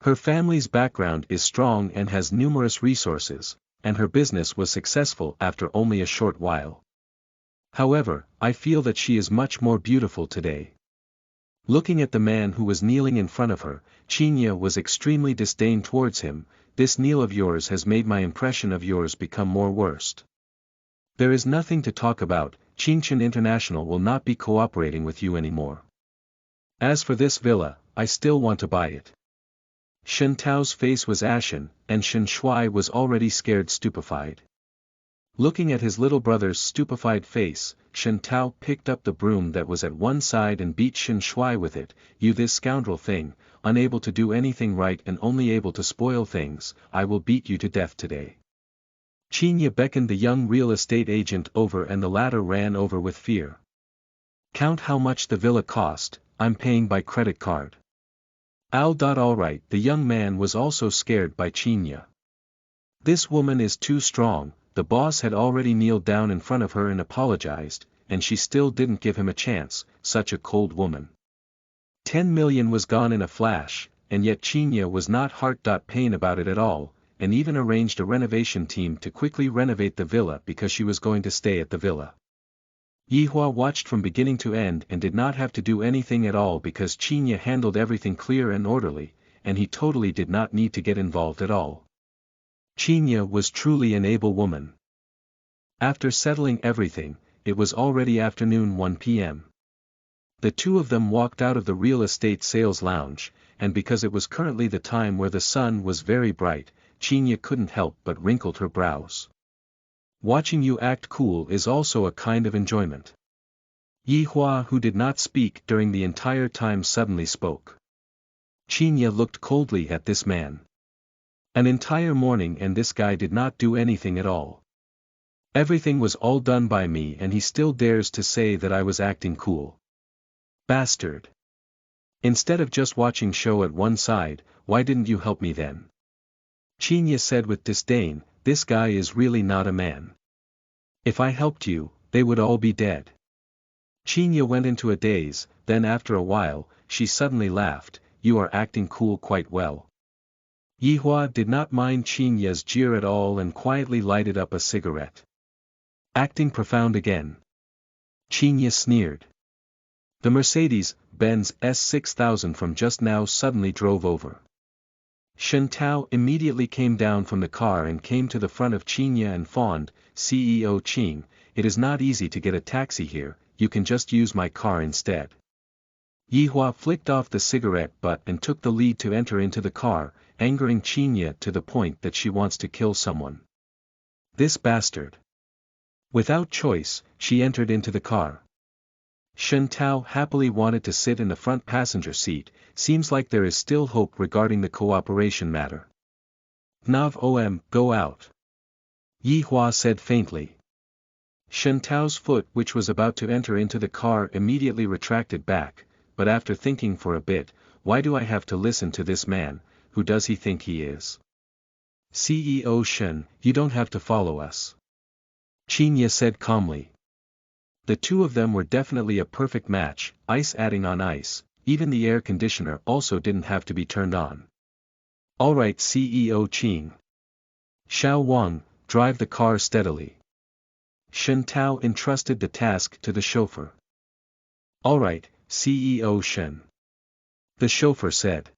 Her family's background is strong and has numerous resources, and her business was successful after only a short while. However, I feel that she is much more beautiful today. Looking at the man who was kneeling in front of her, Qinya was extremely disdain towards him. This kneel of yours has made my impression of yours become more worst. There is nothing to talk about, Qingchen International will not be cooperating with you anymore. As for this villa, I still want to buy it. Shen Tao's face was ashen, and Shen Shui was already scared stupefied. Looking at his little brother's stupefied face, Shen Tao picked up the broom that was at one side and beat Shen Shui with it. You this scoundrel thing, unable to do anything right and only able to spoil things, I will beat you to death today. Qinya beckoned the young real estate agent over and the latter ran over with fear. Count how much the villa cost, I'm paying by credit card. Alright, the young man was also scared by Qinya. This woman is too strong, the boss had already kneeled down in front of her and apologized, and she still didn't give him a chance, such a cold woman. 10 million was gone in a flash, and yet Qinya was not heart-pain about it at all, and even arranged a renovation team to quickly renovate the villa because she was going to stay at the villa. Yihua watched from beginning to end and did not have to do anything at all because Qinya handled everything clear and orderly, and he totally did not need to get involved at all. Qinya was truly an able woman. After settling everything, it was already afternoon 1 p.m. The two of them walked out of the real estate sales lounge, and because it was currently the time where the sun was very bright, Qinya couldn't help but wrinkled her brows. Watching you act cool is also a kind of enjoyment. Yihua, who did not speak during the entire time, suddenly spoke. Qinya looked coldly at this man. An entire morning and this guy did not do anything at all. Everything was all done by me and he still dares to say that I was acting cool. Bastard. Instead of just watching show at one side, why didn't you help me then? Qinya said with disdain, this guy is really not a man. If I helped you, they would all be dead. Qinya went into a daze, then after a while, she suddenly laughed, you are acting cool quite well. Yihua did not mind Qinya's jeer at all and quietly lighted up a cigarette. Acting profound again. Qinya sneered. The Mercedes-Benz S6000 from just now suddenly drove over. Shen Tao immediately came down from the car and came to the front of Qinya and fawned, CEO Qing, it is not easy to get a taxi here, you can just use my car instead. Yihua flicked off the cigarette butt and took the lead to enter into the car, angering Qinya to the point that she wants to kill someone. This bastard. Without choice, she entered into the car. Shen Tao happily wanted to sit in the front passenger seat, seems like there is still hope regarding the cooperation matter. Nav go out. Yihua said faintly. Shen Tao's foot, which was about to enter into the car, immediately retracted back, but after thinking for a bit, why do I have to listen to this man, who does he think he is? CEO Shen, you don't have to follow us. Qinya said calmly. The two of them were definitely a perfect match, ice adding on ice, even the air conditioner also didn't have to be turned on. Alright CEO Qing. Xuanhuan, drive the car steadily. Shen Tao entrusted the task to the chauffeur. "Alright, CEO Shen," the chauffeur said.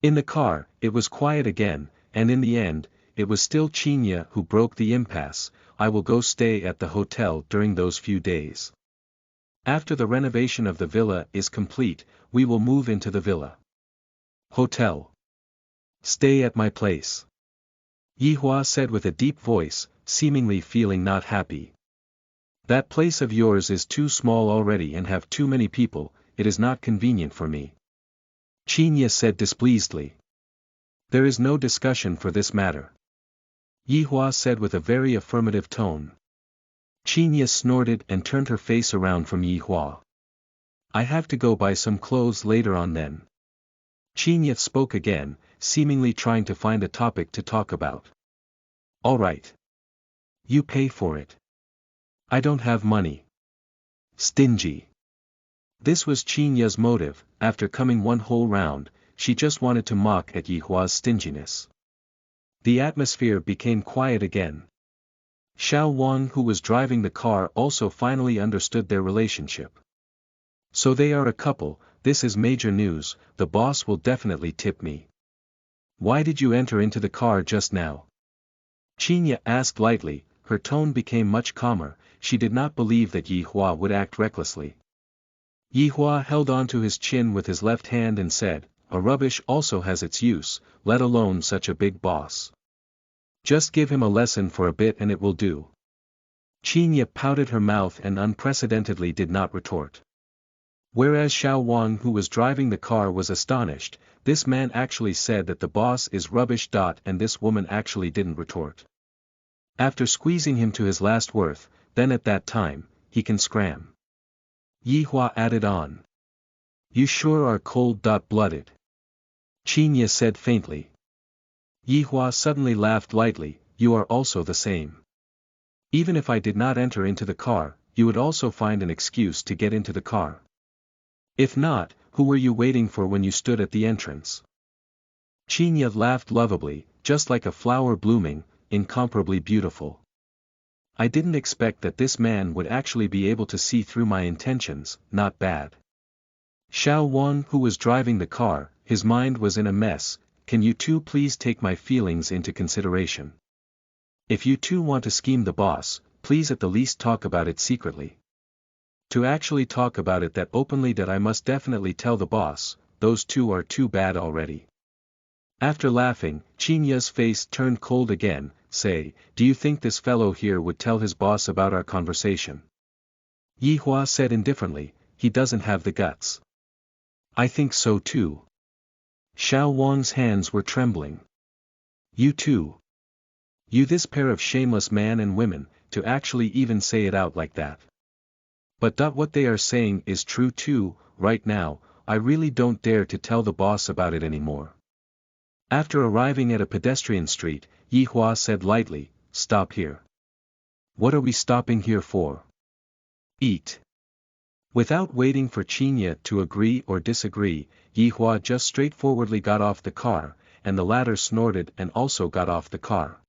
In the car, it was quiet again, and in the end, it was still Qinya who broke the impasse. "I will go stay at the hotel during those few days. After the renovation of the villa is complete, we will move into the villa. Hotel. Stay at my place," Yihua said with a deep voice, seemingly feeling not happy. "That place of yours is too small already and have too many people, it is not convenient for me," Qinya said displeasedly. "There is no discussion for this matter," Yihua said with a very affirmative tone. Qinya snorted and turned her face around from Yihua. "I have to go buy some clothes later on then." Qinya spoke again, seemingly trying to find a topic to talk about. "Alright. You pay for it." "I don't have money." "Stingy." This was Qinya's motive. After coming one whole round, she just wanted to mock at Yihua's stinginess. The atmosphere became quiet again. Xuanhuan, who was driving the car, also finally understood their relationship. "So they are a couple, this is major news, the boss will definitely tip me. Why did you enter into the car just now?" Qinya asked lightly. Her tone became much calmer. She did not believe that Yihua would act recklessly. Yihua held on to his chin with his left hand and said, "A rubbish also has its use, let alone such a big boss. Just give him a lesson for a bit and it will do." Qinya pouted her mouth and unprecedentedly did not retort. Whereas Xuanhuan, who was driving the car, was astonished. This man actually said that the boss is rubbish. And this woman actually didn't retort. After squeezing him to his last worth, then at that time, he can scram. Yihua added on. "You sure are cold-blooded." Qinya said faintly. Yihua suddenly laughed lightly. "You are also the same. Even if I did not enter into the car, you would also find an excuse to get into the car. If not, who were you waiting for when you stood at the entrance?" Qinya laughed lovably, just like a flower blooming, incomparably beautiful. "I didn't expect that this man would actually be able to see through my intentions, not bad." Xuanhuan, who was driving the car, his mind was in a mess. "Can you two please take my feelings into consideration? If you two want to scheme the boss, please at the least talk about it secretly. To actually talk about it that openly, that I must definitely tell the boss, those two are too bad already." After laughing, Qinya's face turned cold again. "Say, do you think this fellow here would tell his boss about our conversation?" Yihua said indifferently. "He doesn't have the guts." "I think so too." Xuanhuan's hands were trembling. "You too. You, this pair of shameless man and women, to actually even say it out like that. But what they are saying is true too. Right now, I really don't dare to tell the boss about it anymore." After arriving at a pedestrian street, Yihua said lightly, "Stop here." "What are we stopping here for?" "Eat." Without waiting for Qinya to agree or disagree, Yihua just straightforwardly got off the car, and the latter snorted and also got off the car.